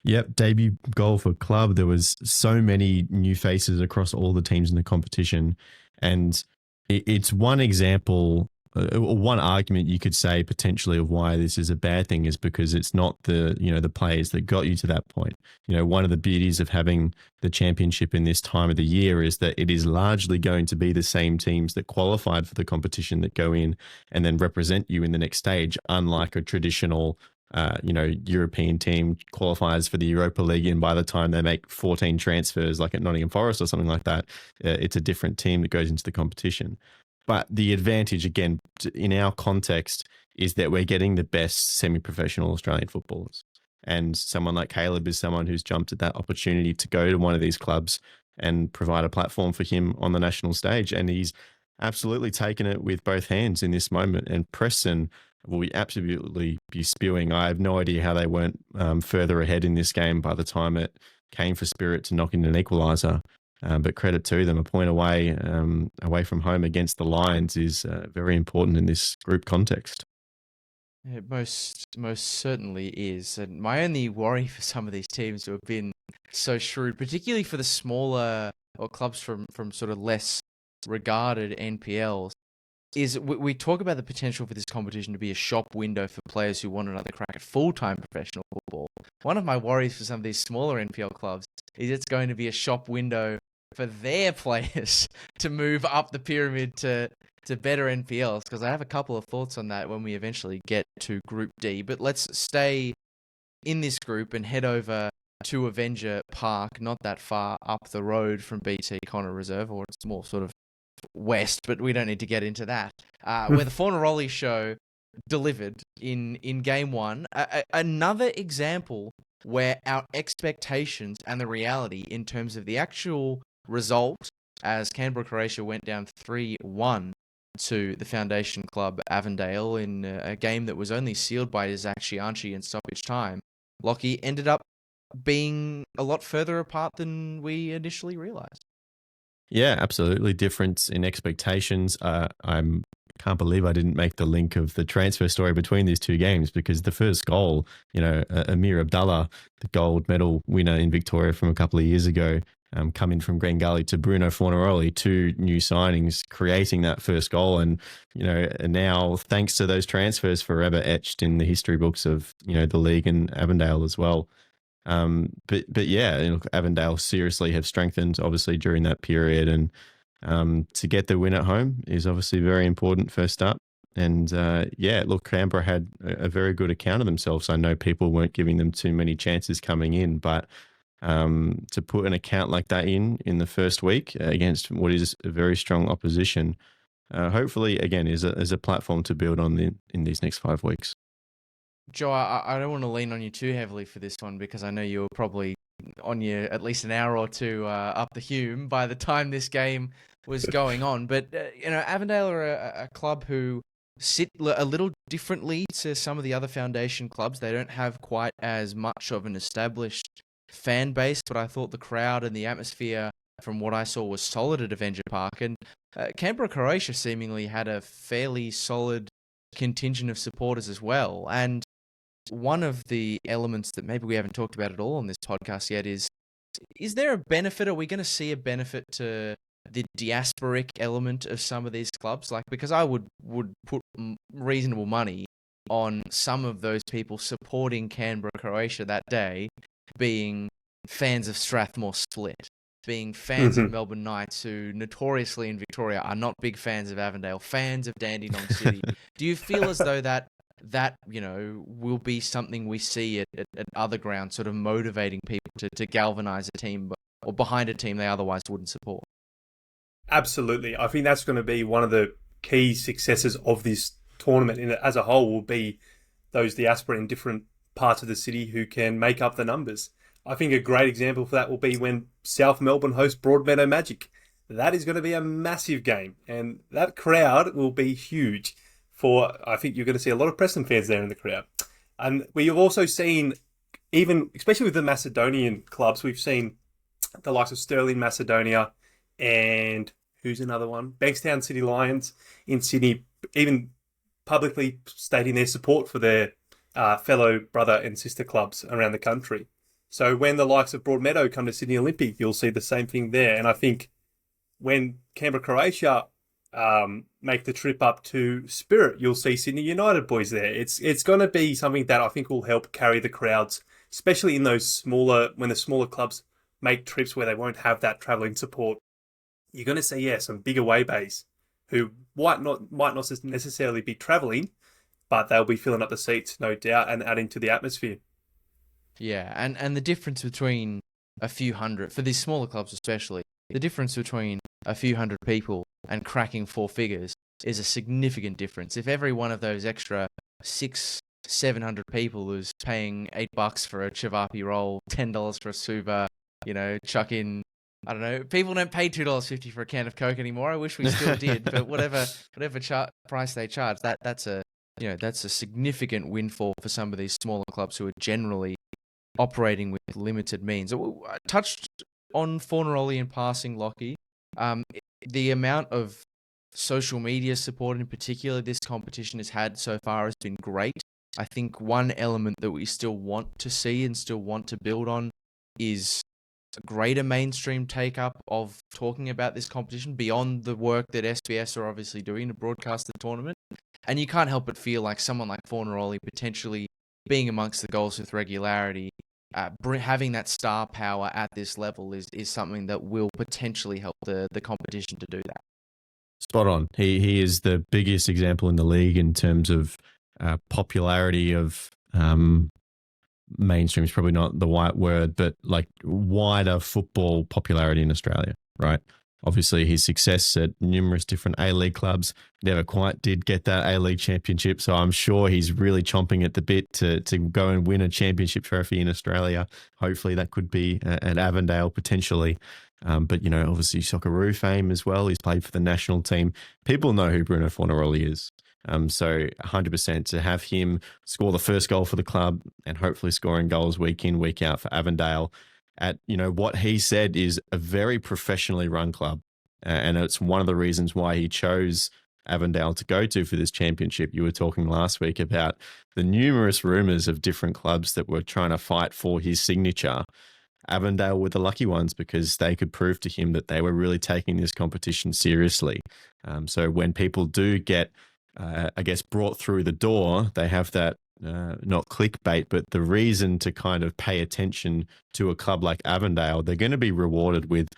Speaker 3: Yep, debut goal for club. There was so many new faces across all the teams in the competition, and it's one example, or one argument you could say potentially of why this is a bad thing is because it's not the players that got you to that point. One of the beauties of having the championship in this time of the year is that it is largely going to be the same teams that qualified for the competition that go in and then represent you in the next stage, unlike a traditional European team qualifies for the Europa League, and by the time they make 14 transfers, like at Nottingham Forest or something like that, it's a different team that goes into the competition. But the advantage, again, in our context, is that we're getting the best semi-professional Australian footballers. And someone like Caleb is someone who's jumped at that opportunity to go to one of these clubs and provide a platform for him on the national stage. And he's absolutely taken it with both hands in this moment. And Preston will be absolutely be spewing. I have no idea how they weren't further ahead in this game by the time it came for Spirit to knock in an equaliser. But credit to them, a point away from home against the Lions is very important in this group context.
Speaker 1: It most certainly is. And my only worry for some of these teams who have been so shrewd, particularly for the smaller or clubs from sort of less regarded NPLs, is we talk about the potential for this competition to be a shop window for players who want another crack at full-time professional football. One of my worries for some of these smaller NPL clubs is it's going to be a shop window for their players to move up the pyramid to better NPLs, because I have a couple of thoughts on that when we eventually get to Group D. But let's stay in this group and head over to Avenger Park, not that far up the road from BT Connor Reserve, or it's more sort of west, but we don't need to get into that. Where the Fornaroli show delivered in game one. Another example where our expectations and the reality in terms of the actual result, as Canberra Croatia went down 3-1 to the Foundation Club Avondale in a game that was only sealed by Zach Cianci in stoppage time, Lachie ended up being a lot further apart than we initially realised.
Speaker 3: Yeah, absolutely. Difference in expectations. I can't believe I didn't make the link of the transfer story between these two games, because the first goal, Amir Abdallah, the gold medal winner in Victoria from a couple of years ago, coming from Green Gully, to Bruno Fornaroli, two new signings, creating that first goal. And, now thanks to those transfers, forever etched in the history books of, the league and Avondale as well. But yeah, look, Avondale seriously have strengthened obviously during that period, and to get the win at home is obviously very important first up. And look, Canberra had a very good account of themselves. I know people weren't giving them too many chances coming in, but to put an account like that in the first week against what is a very strong opposition, hopefully again is a platform to build on in these next 5 weeks.
Speaker 1: Joe, I don't want to lean on you too heavily for this one, because I know you were probably on your at least an hour or two up the Hume by the time this game was going on. But, Avondale are a club who sit a little differently to some of the other Foundation clubs. They don't have quite as much of an established fan base, but I thought the crowd and the atmosphere from what I saw was solid at Avenger Park. And Canberra Croatia seemingly had a fairly solid contingent of supporters as well. And one of the elements that maybe we haven't talked about at all on this podcast yet is there a benefit? Are we going to see a benefit to the diasporic element of some of these clubs? Like, because I would put reasonable money on some of those people supporting Canberra Croatia that day being fans of Strathmore Split, being fans of Melbourne Knights, who notoriously in Victoria are not big fans of Avondale, fans of Dandenong City. Do you feel as though that will be something we see at other grounds, sort of motivating people to galvanise a team or behind a team they otherwise wouldn't support?
Speaker 2: Absolutely. I think that's going to be one of the key successes of this tournament as a whole, will be those diaspora in different parts of the city who can make up the numbers. I think a great example for that will be when South Melbourne host Broadmeadow Magic. That is going to be a massive game, and that crowd will be huge. I think you're going to see a lot of Preston fans there in the crowd. And we've also seen, especially with the Macedonian clubs, we've seen the likes of Stirling Macedonia and who's another one? Bankstown City Lions in Sydney, even publicly stating their support for their fellow brother and sister clubs around the country. So when the likes of Broadmeadow come to Sydney Olympic, you'll see the same thing there. And I think when Canberra Croatia make the trip up to Spirit, you'll see Sydney United boys there. It's going to be something that I think will help carry the crowds, especially in those when the smaller clubs make trips where they won't have that travelling support. You're going to see, some big away bays who might not necessarily be travelling, but they'll be filling up the seats, no doubt, and adding to the atmosphere.
Speaker 1: Yeah, and the difference between a few hundred, for these smaller clubs especially, the difference between a few hundred people and cracking four figures is a significant difference. If every one of those extra 700 people is paying $8 for a Chavapi roll, $10 for a Suba, chuck in, I don't know, people don't pay $2.50 for a can of Coke anymore. I wish we still did, but whatever price they charge, that's a significant windfall for some of these smaller clubs who are generally operating with limited means. I touched on Fornaroli in passing, Lachie. The amount of social media support in particular this competition has had so far has been great. I think one element that we still want to see and still want to build on is a greater mainstream take-up of talking about this competition beyond the work that SBS are obviously doing to broadcast the tournament. And you can't help but feel like someone like Fornaroli potentially being amongst the goals with regularity, having that star power at this level is something that will potentially help the competition to do that.
Speaker 3: Spot on. He is the biggest example in the league in terms of popularity of mainstream is probably not the right word, but like wider football popularity in Australia, right? Obviously, his success at numerous different A-League clubs never quite did get that A-League championship. So I'm sure he's really chomping at the bit to go and win a championship trophy in Australia. Hopefully that could be at Avondale potentially. But, obviously Socceroo fame as well. He's played for the national team. People know who Bruno Fornaroli is. So 100% to have him score the first goal for the club and hopefully scoring goals week in, week out for Avondale at, what he said is a very professionally run club. And it's one of the reasons why he chose Avondale to go to for this championship. You were talking last week about the numerous rumours of different clubs that were trying to fight for his signature. Avondale were the lucky ones because they could prove to him that they were really taking this competition seriously. So when people do get, brought through the door, they have that, not clickbait, but the reason to kind of pay attention to a club like Avondale. They're going to be rewarded with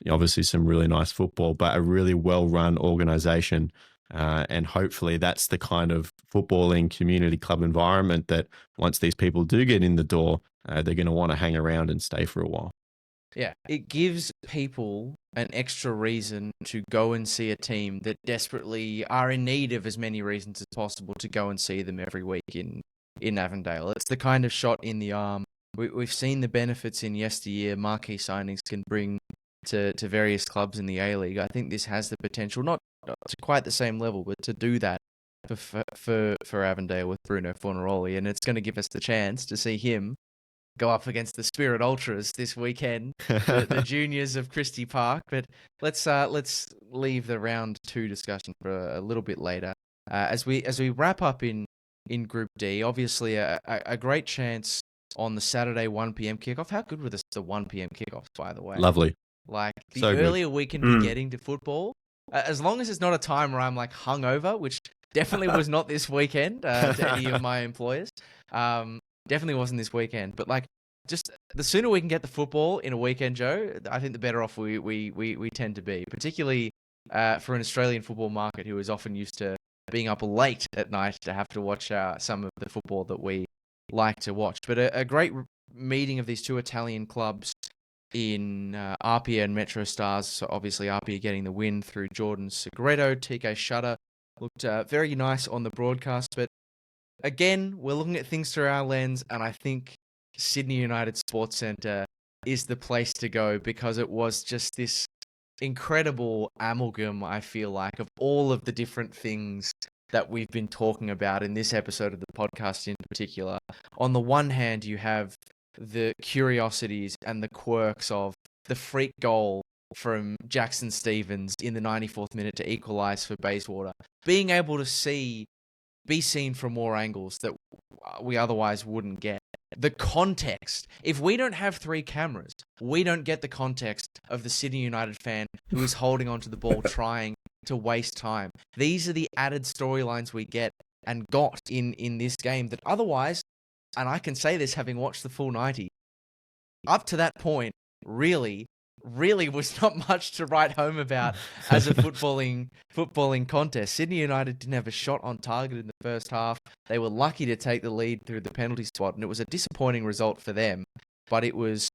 Speaker 3: obviously some really nice football, but a really well-run organisation. And hopefully that's the kind of footballing community club environment that once these people do get in the door, they're going to want to hang around and stay for a while.
Speaker 1: Yeah, it gives people an extra reason to go and see a team that desperately are in need of as many reasons as possible to go and see them every week in Avondale. It's the kind of shot in the arm. We've seen the benefits in yesteryear marquee signings can bring to various clubs in the A-League. I think this has the potential, not to quite the same level, but to do that for Avondale with Bruno Fornaroli. And it's going to give us the chance to see him go up against the Spirit Ultras this weekend, the juniors of Christie Park. But let's leave the round 2 discussion for a little bit later. As we wrap up in Group D, obviously a great chance on the Saturday 1 p.m. kickoff. How good were the 1 p.m. kickoffs, by the way?
Speaker 3: Lovely.
Speaker 1: Like the
Speaker 3: So
Speaker 1: earlier we can be getting to football, as long as it's not a time where I'm like hungover, which definitely was not this weekend to any of my employers. Definitely wasn't this weekend, but like just the sooner we can get the football in a weekend, Joe, I think the better off we tend to be, particularly for an Australian football market who is often used to being up late at night to have to watch some of the football that we like to watch. But a great meeting of these two Italian clubs in Apia and Metro Stars. So obviously Apia getting the win through Jordan Segredo. TK Shutter looked very nice on the broadcast, but again, we're looking at things through our lens, and I think Sydney United Sports Centre is the place to go because it was just this incredible amalgam, I feel like, of all of the different things that we've been talking about in this episode of the podcast in particular. On the one hand, you have the curiosities and the quirks of the freak goal from Jackson Stevens in the 94th minute to equalise for Bayswater. Being able to be seen from more angles that we otherwise wouldn't get. the context. If we don't have 3 cameras, we don't get the context of the Sydney United fan who is holding onto the ball trying to waste time. These are the added storylines we get and got in this game that otherwise, and I can say this having watched the full 90, up to that point, really was not much to write home about as a footballing contest. Sydney United didn't have a shot on target in the first half. They were lucky to take the lead through the penalty spot, and it was a disappointing result for them. But it was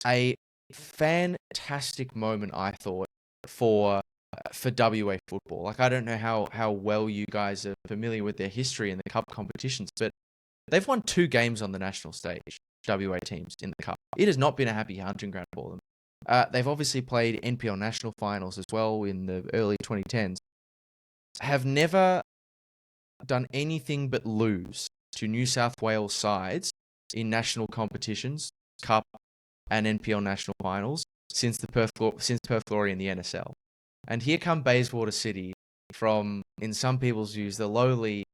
Speaker 1: a fantastic moment, I thought, for WA football. Like, I don't know how well you guys are familiar with their history in the cup competitions, but they've won 2 games on the national stage, WA teams in the cup. It has not been a happy hunting ground for them. They've obviously played NPL national finals as well in the early 2010s. Have never done anything but lose to New South Wales sides in national competitions, cup and NPL national finals since Perth Glory in the NSL. And here come Bayswater City from, in some people's views, the lowly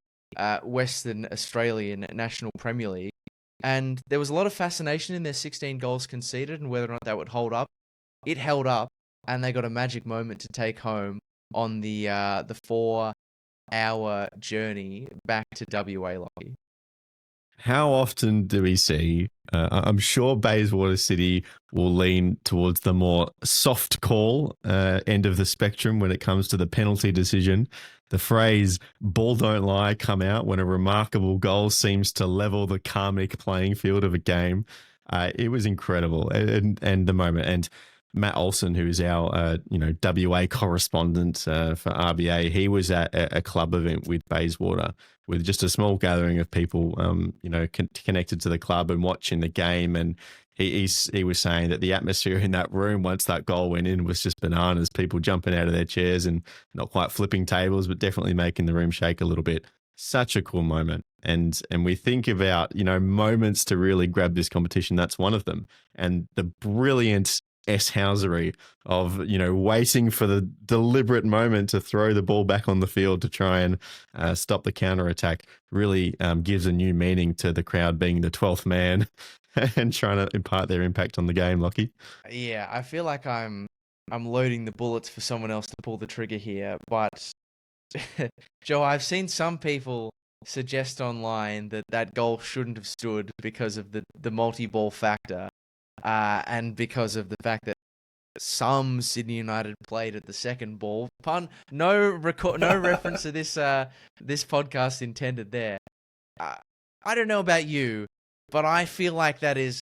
Speaker 1: Western Australian National Premier League. And there was a lot of fascination in their 16 goals conceded and whether or not that would hold up. It held up, and they got a magic moment to take home on the 4-hour journey back to WA, Lachie.
Speaker 3: How often do we see, I'm sure Bayswater City will lean towards the more soft call end of the spectrum when it comes to the penalty decision. The phrase "ball don't lie" come out when a remarkable goal seems to level the karmic playing field of a game. It was incredible, and the moment. And Matt Olsen, who is our WA correspondent for RBA, he was at a club event with Bayswater with just a small gathering of people, connected to the club and watching the game. And he was saying that the atmosphere in that room once that goal went in was just bananas. People jumping out of their chairs and not quite flipping tables, but definitely making the room shake a little bit. Such a cool moment. And we think about, moments to really grab this competition. That's one of them. And the brilliant S-housery of, waiting for the deliberate moment to throw the ball back on the field to try and stop the counter-attack really gives a new meaning to the crowd being the 12th man and trying to impart their impact on the game, Lachie.
Speaker 1: Yeah, I feel like I'm loading the bullets for someone else to pull the trigger here, but Joe, I've seen some people suggest online that goal shouldn't have stood because of the multi-ball factor. And because of the fact that some Sydney United played at the second ball. No reference to this podcast intended there. I don't know about you, but I feel like that is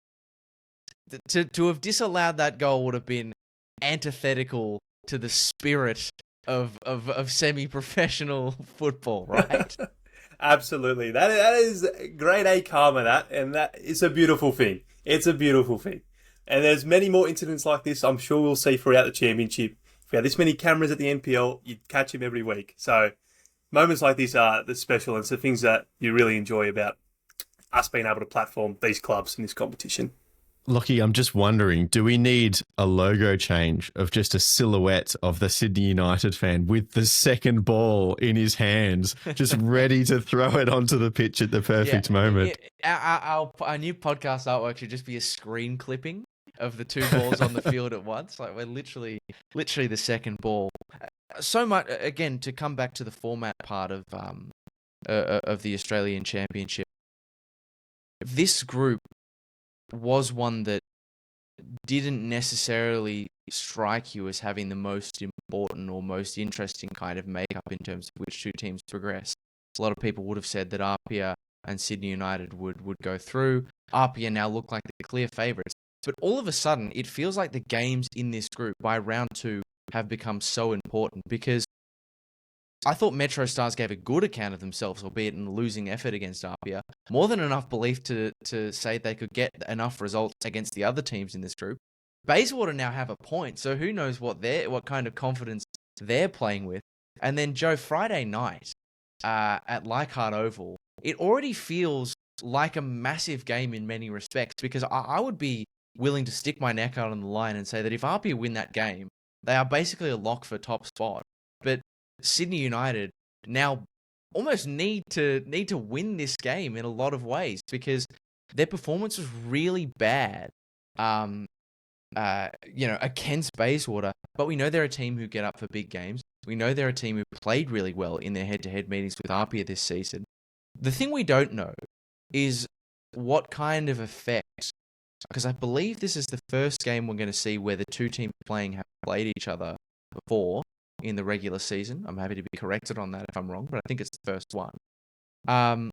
Speaker 1: to have disallowed that goal would have been antithetical to the spirit of semi-professional football, right?
Speaker 2: Absolutely. That is grade A karma, and that is a beautiful thing. It's a beautiful thing. And there's many more incidents like this I'm sure we'll see throughout the championship. If we had this many cameras at the NPL, you'd catch him every week. So moments like this are the special, and it's the things that you really enjoy about us being able to platform these clubs in this competition.
Speaker 3: Lachie, I'm just wondering, do we need a logo change of just a silhouette of the Sydney United fan with the second ball in his hands, just ready to throw it onto the pitch at the perfect moment?
Speaker 1: Our new podcast artwork should just be a screen clipping of the 2 balls on the field at once. Like, we're literally the second ball. So much, again, to come back to the format part of the Australian Championship. This group was one that didn't necessarily strike you as having the most important or most interesting kind of makeup in terms of which 2 teams progress. A lot of people would have said that Apia and Sydney United would go through. Apia now look like the clear favourites. But all of a sudden, it feels like the games in this group by round 2 have become so important because I thought Metro Stars gave a good account of themselves, albeit in a losing effort against Apia. More than enough belief to say they could get enough results against the other teams in this group. Bayswater now have a point, so who knows what kind of confidence they're playing with. And then, Joe, Friday night at Leichhardt Oval, it already feels like a massive game in many respects because I would be willing to stick my neck out on the line and say that if Apia win that game, they are basically a lock for top spot. But Sydney United now almost need to win this game in a lot of ways because their performance was really bad. Against Bayswater, but we know they're a team who get up for big games. We know they're a team who played really well in their head-to-head meetings with Apia this season. The thing we don't know is what kind of effect, because I believe this is the first game we're going to see where the two teams playing have played each other before in the regular season. I'm happy to be corrected on that if I'm wrong, but I think it's the first one.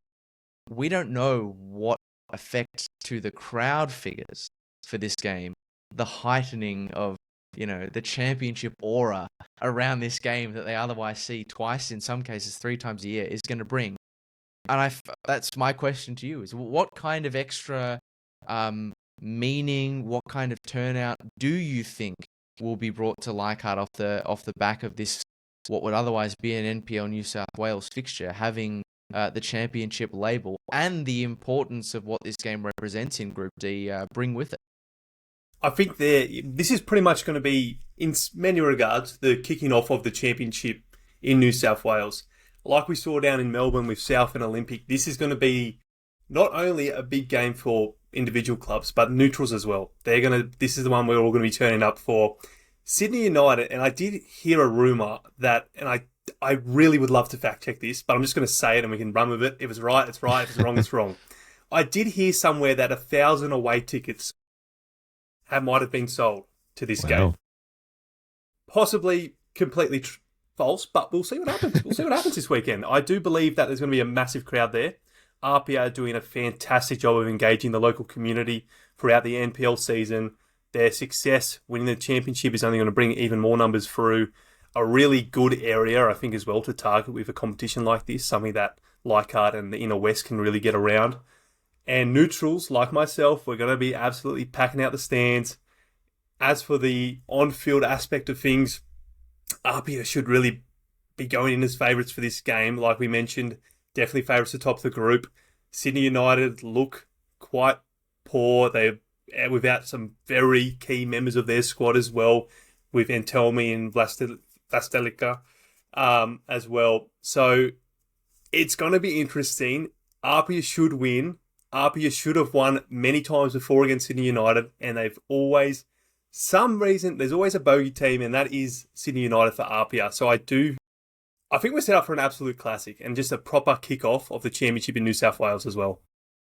Speaker 1: We don't know what effect to the crowd figures for this game, the heightening of, the championship aura around this game that they otherwise see twice, in some cases 3 times a year, is going to bring. And that's my question to you, is what kind of extra meaning, what kind of turnout do you think will be brought to Leichhardt off the back of this, what would otherwise be an NPL New South Wales fixture, having the championship label and the importance of what this game represents in Group D bring with it?
Speaker 2: I think this is pretty much going to be, in many regards, the kicking off of the championship in New South Wales. Like we saw down in Melbourne with South and Olympic, this is going to be not only a big game for individual clubs, but neutrals as well. This is the one we're all going to be turning up for. Sydney United, and I did hear a rumour that, and I really would love to fact check this, but I'm just going to say it and we can run with it. If it's right, it's right. If it's wrong, it's wrong. I did hear somewhere that 1,000 away tickets might have been sold to this game. Possibly completely false, but we'll see what happens. We'll see what happens this weekend. I do believe that there's going to be a massive crowd there. RPA are doing a fantastic job of engaging the local community throughout the NPL season. Their success winning the championship is only going to bring even more numbers through. A really good area, I think, as well to target with a competition like this, something that Leichhardt and the Inner West can really get around. And neutrals, like myself, we're going to be absolutely packing out the stands. As for the on-field aspect of things, Apia should really be going in as favourites for this game. Like we mentioned, definitely favourites to top the group. Sydney United look quite poor. They're without some very key members of their squad as well, with Antelmi and Vlastelica as well. So it's going to be interesting. Apia should win. Apia should have won many times before against Sydney United, and they've always, there's always a bogey team, and that is Sydney United for Apia. So I think we're set up for an absolute classic and just a proper kick-off of the championship in New South Wales as well.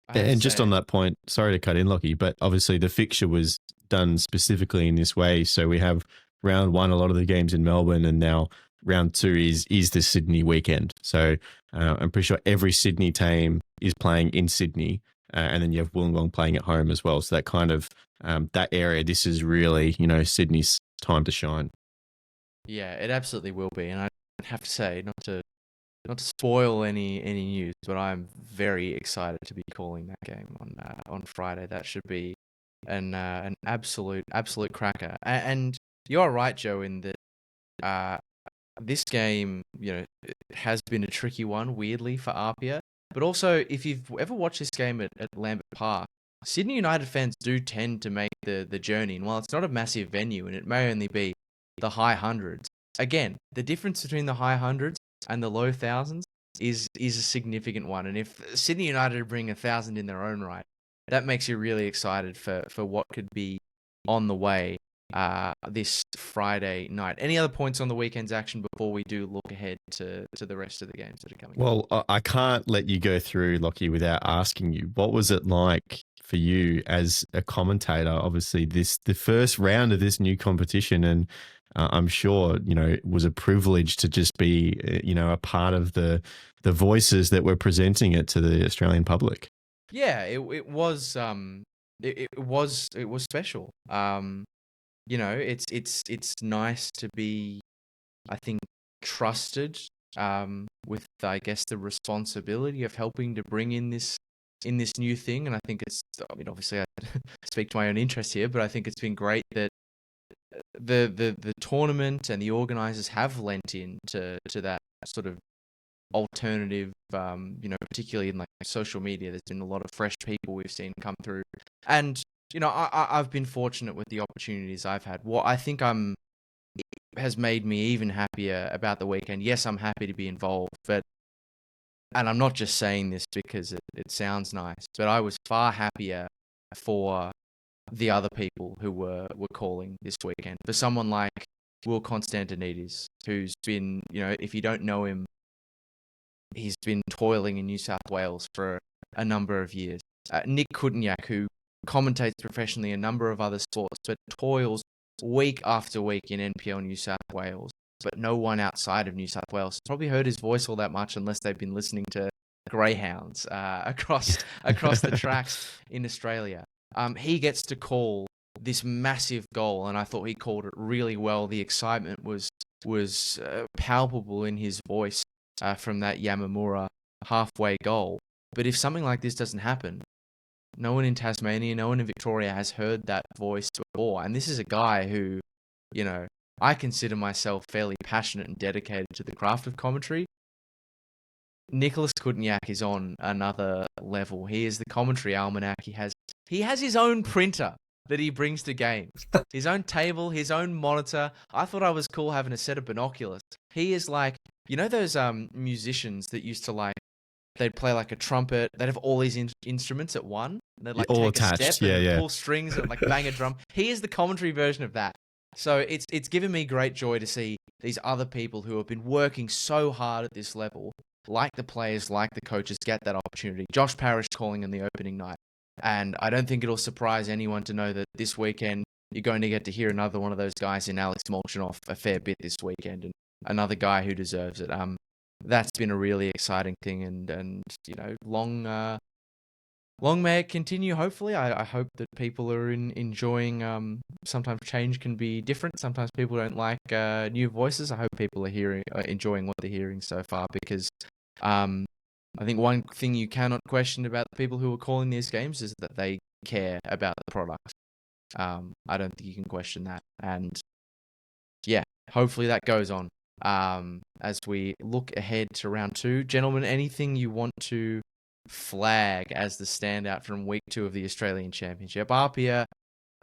Speaker 3: And just on that point, sorry to cut in, Lachie, but obviously the fixture was done specifically in this way. So we have round 1, a lot of the games in Melbourne, and now round 2 is the Sydney weekend. So I'm pretty sure every Sydney team is playing in Sydney, and then you have Wollongong playing at home as well. So that kind of that area, this is really, Sydney's time to shine.
Speaker 1: Yeah, it absolutely will be, and I have to say, not to spoil any news, but I'm very excited to be calling that game on Friday. That should be an absolute cracker. And you're right, Joe, in that this game, has been a tricky one, weirdly, for Apia. But also, if you've ever watched this game at Lambert Park, Sydney United fans do tend to make the journey. And while it's not a massive venue, and it may only be the high hundreds, again, the difference between the high hundreds and the low thousands is a significant one. And if Sydney United bring 1,000 in their own right, that makes you really excited for what could be on the way this Friday night. Any other points on the weekend's action before we do look ahead to the rest of the games that are coming?
Speaker 3: Well, I can't let you go through, Lachie, without asking you, what was it like for you as a commentator? Obviously, the first round of this new competition, and I'm sure, it was a privilege to just be, a part of the voices that were presenting it to the Australian public.
Speaker 1: Yeah, it was special. It's nice to be, I think, trusted with, I guess, the responsibility of helping to bring in this new thing. And I think obviously I speak to my own interest here, but I think it's been great that the tournament and the organisers have lent in to that sort of alternative, particularly in like social media. There's been a lot of fresh people we've seen come through, and I've been fortunate with the opportunities I've had. What I think has made me even happier about the weekend. Yes, I'm happy to be involved, but and I'm not just saying this because it sounds nice, but I was far happier for the other people who were calling this weekend. For someone like Will Constantinides, who's been, if you don't know him, he's been toiling in New South Wales for a number of years. Nick Kutenyak, who commentates professionally a number of other sports, but toils week after week in NPL New South Wales, but no one outside of New South Wales probably heard his voice all that much unless they've been listening to greyhounds across the tracks in Australia. He gets to call this massive goal, and I thought he called it really well. The excitement was palpable in his voice from that Yamamura halfway goal. But if something like this doesn't happen, no one in Tasmania, no one in Victoria has heard that voice before. And this is a guy who, I consider myself fairly passionate and dedicated to the craft of commentary. Nicholas Kutenyak is on another level. He is the commentary almanac. He has his own printer that he brings to games. His own table, his own monitor. I thought I was cool having a set of binoculars. He is like, those musicians that used to they'd play like a trumpet. They'd have all these instruments at one. They'd
Speaker 3: all
Speaker 1: take a
Speaker 3: attached.
Speaker 1: step and pull strings and bang a drum. He is the commentary version of that. So it's given me great joy to see these other people who have been working so hard at this level, like the players, like the coaches, get that opportunity. Josh Parrish calling in the opening night. And I don't think it'll surprise anyone to know that this weekend you're going to get to hear another one of those guys in Alex Molchanoff a fair bit this weekend, and another guy who deserves it. That's been a really exciting thing, and long may it continue. Hopefully, I hope that people are enjoying. Sometimes change can be different. Sometimes people don't like new voices. I hope people are enjoying what they're hearing so far, because I think one thing you cannot question about the people who are calling these games is that they care about the product. I don't think you can question that, and yeah, hopefully that goes on. As we look ahead to round 2, gentlemen, anything you want to flag as the standout from week 2 of the Australian Championship? Apia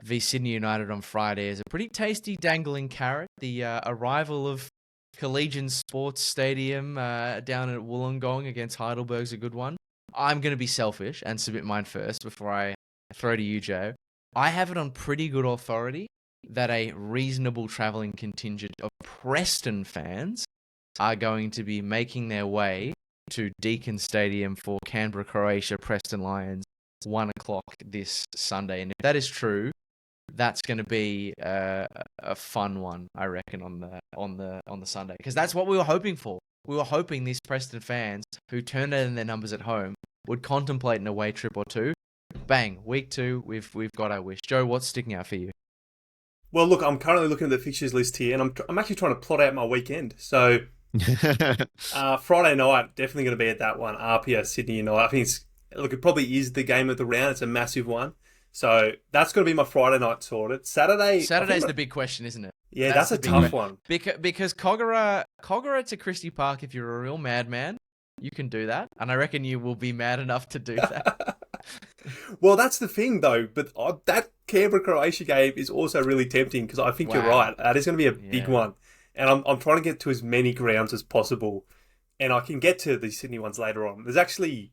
Speaker 1: v Sydney United on Friday is a pretty tasty dangling carrot. The arrival of Collegian Sports Stadium down at Wollongong against Heidelberg's a good one. I'm going to be selfish and submit mine first before I throw to you, Joe. I have it on pretty good authority that a reasonable travelling contingent of Preston fans are going to be making their way to Deakin Stadium for Canberra, Croatia, Preston Lions, 1 o'clock this Sunday. And if that is true, that's going to be a fun one, I reckon, on the Sunday, because that's what we were hoping for. We were hoping these Preston fans who turned in their numbers at home would contemplate an away trip or two. Bang, week 2, we've got our wish. Joe, what's sticking out for you?
Speaker 2: Well, look, I'm currently looking at the fixtures list here, and I'm actually trying to plot out my weekend. So Friday night, definitely going to be at that one, Apia, Sydney United. I think it probably is the game of the round. It's a massive one. So that's going to be my Friday night sorted. Saturday's
Speaker 1: the big question, isn't it?
Speaker 2: Yeah, that's a tough one.
Speaker 1: Because Kogarah to Christie Park, if you're a real madman, you can do that. And I reckon you will be mad enough to do that.
Speaker 2: Well, that's the thing, though. But that Canberra-Croatia game is also really tempting, because I think you're right. That is going to be a big one. And I'm trying to get to as many grounds as possible. And I can get to the Sydney ones later on. There's actually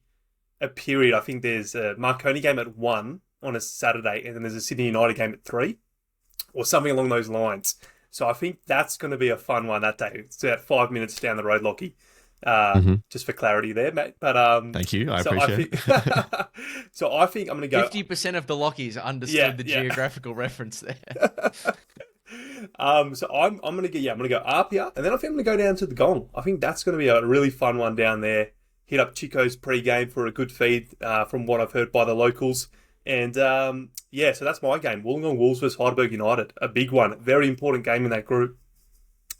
Speaker 2: a period. I think there's a Marconi game at 1 on a Saturday, and then there's a Sydney United game at 3, or something along those lines. So I think that's going to be a fun one that day. It's about 5 minutes down the road, Lachie. Just for clarity there, mate. But
Speaker 3: thank you, I appreciate it.
Speaker 2: So I think I'm going to go
Speaker 1: 50% of the Lockies understood the geographical reference there.
Speaker 2: So I'm going to go Apia, and then I think I'm going to go down to the Gong. I think that's going to be a really fun one down there. Hit up Chico's pre-game for a good feed, from what I've heard by the locals. And so that's my game. Wollongong Wolves vs Heidelberg United. A big one. Very important game in that group.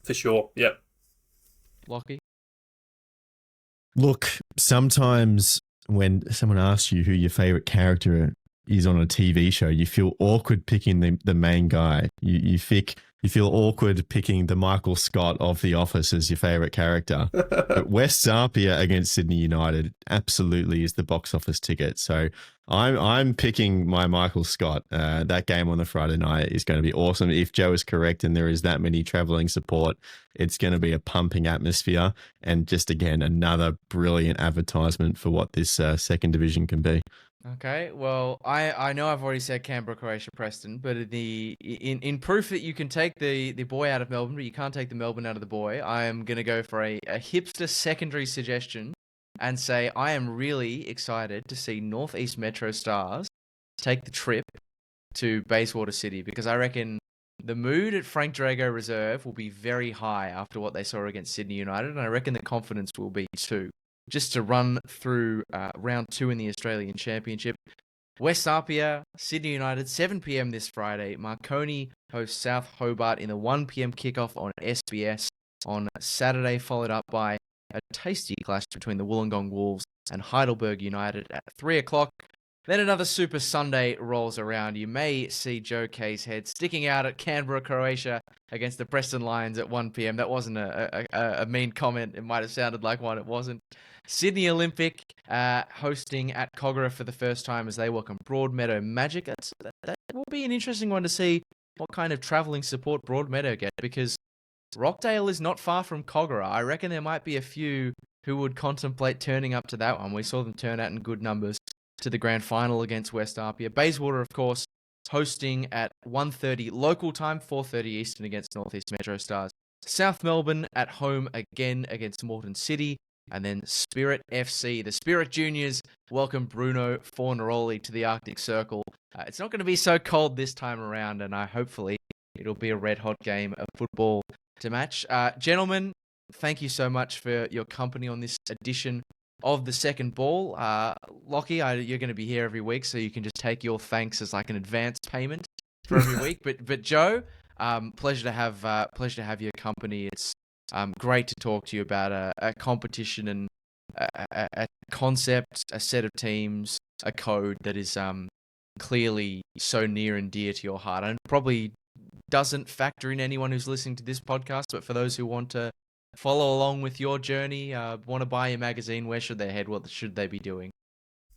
Speaker 2: For sure. Yep.
Speaker 1: Lockie?
Speaker 3: Look, sometimes when someone asks you who your favourite character is on a TV show. You feel awkward picking the main guy. You feel awkward picking the Michael Scott of The Office as your favorite character. But West Zarpia against Sydney United absolutely is the box office ticket. So I'm picking my Michael Scott. That game on the Friday night is going to be awesome. If Joe is correct and there is that many travelling support, it's going to be a pumping atmosphere and just, again, another brilliant advertisement for what this second division can be.
Speaker 1: Okay, well, I know I've already said Canberra, Croatia, Preston, but in proof that you can take the boy out of Melbourne, but you can't take the Melbourne out of the boy, I am going to go for a hipster secondary suggestion and say I am really excited to see Northeast Metro Stars take the trip to Bayswater City, because I reckon the mood at Frank Drago Reserve will be very high after what they saw against Sydney United, and I reckon the confidence will be too. Just to run through round 2 in the Australian Championship. West Apia, Sydney United, 7 p.m. this Friday. Marconi hosts South Hobart in the 1 p.m. kickoff on SBS on Saturday, followed up by a tasty clash between the Wollongong Wolves and Heidelberg United at 3 o'clock. Then another Super Sunday rolls around. You may see Joe K's head sticking out at Canberra, Croatia against the Preston Lions at 1 p.m. That wasn't a mean comment. It might have sounded like one. It wasn't. Sydney Olympic hosting at Kogarah for the first time as they welcome Broadmeadow Magic. That will be an interesting one to see what kind of travelling support Broadmeadow get, because Rockdale is not far from Kogarah. I reckon there might be a few who would contemplate turning up to that one. We saw them turn out in good numbers to the grand final against West Apia. Bayswater, of course, hosting at 1:30 local time, 4:30 Eastern against Northeast Metro Stars. South Melbourne at home again against Moreton City. And then Spirit FC, the Spirit Juniors, welcome Bruno Fornaroli to the Arctic Circle. It's not going to be so cold this time around, and hopefully it'll be a red-hot game of football to match. Gentlemen, thank you so much for your company on this edition of the Second Ball. Lachie, you're going to be here every week, so you can just take your thanks as like an advance payment for every week. But Joe, pleasure to have your company. It's great to talk to you about a competition and a concept, a set of teams, a code that is clearly so near and dear to your heart, and probably doesn't factor in anyone who's listening to this podcast. But for those who want to follow along with your journey, want to buy your magazine, where should they head? What should they be doing?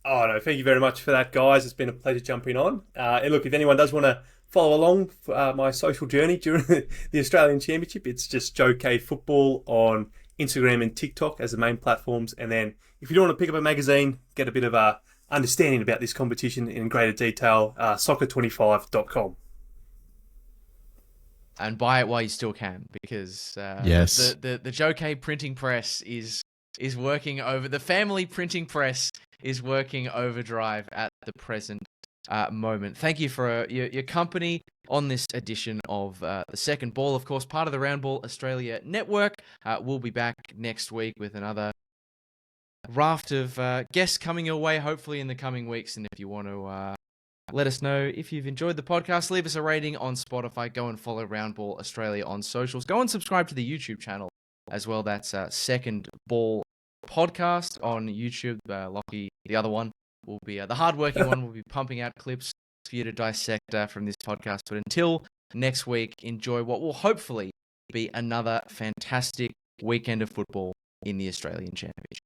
Speaker 2: Oh, no, thank you very much for that, guys. It's been a pleasure jumping on. And look, if anyone does want to follow along my social journey during the Australian Championship, it's just Joe K Football on Instagram and TikTok as the main platforms. And then if you do want to pick up a magazine, get a bit of a understanding about this competition in greater detail, soccer25.com.
Speaker 1: And buy it while you still can, because
Speaker 3: yes,
Speaker 1: the Joe K printing press is working over. The family printing press is working overdrive at the present moment. Thank you for your company on this edition of the Second Ball. Of course, part of the Roundball Australia Network. We'll be back next week with another raft of guests coming your way, hopefully in the coming weeks. And if you want to let us know if you've enjoyed the podcast, leave us a rating on Spotify. Go and follow Roundball Australia on socials. Go and subscribe to the YouTube channel as well. That's Second Ball Podcast on YouTube. Lachie, the other one, will be the hardworking one, will be pumping out clips for you to dissect from this podcast. But until next week, enjoy what will hopefully be another fantastic weekend of football in the Australian Championship.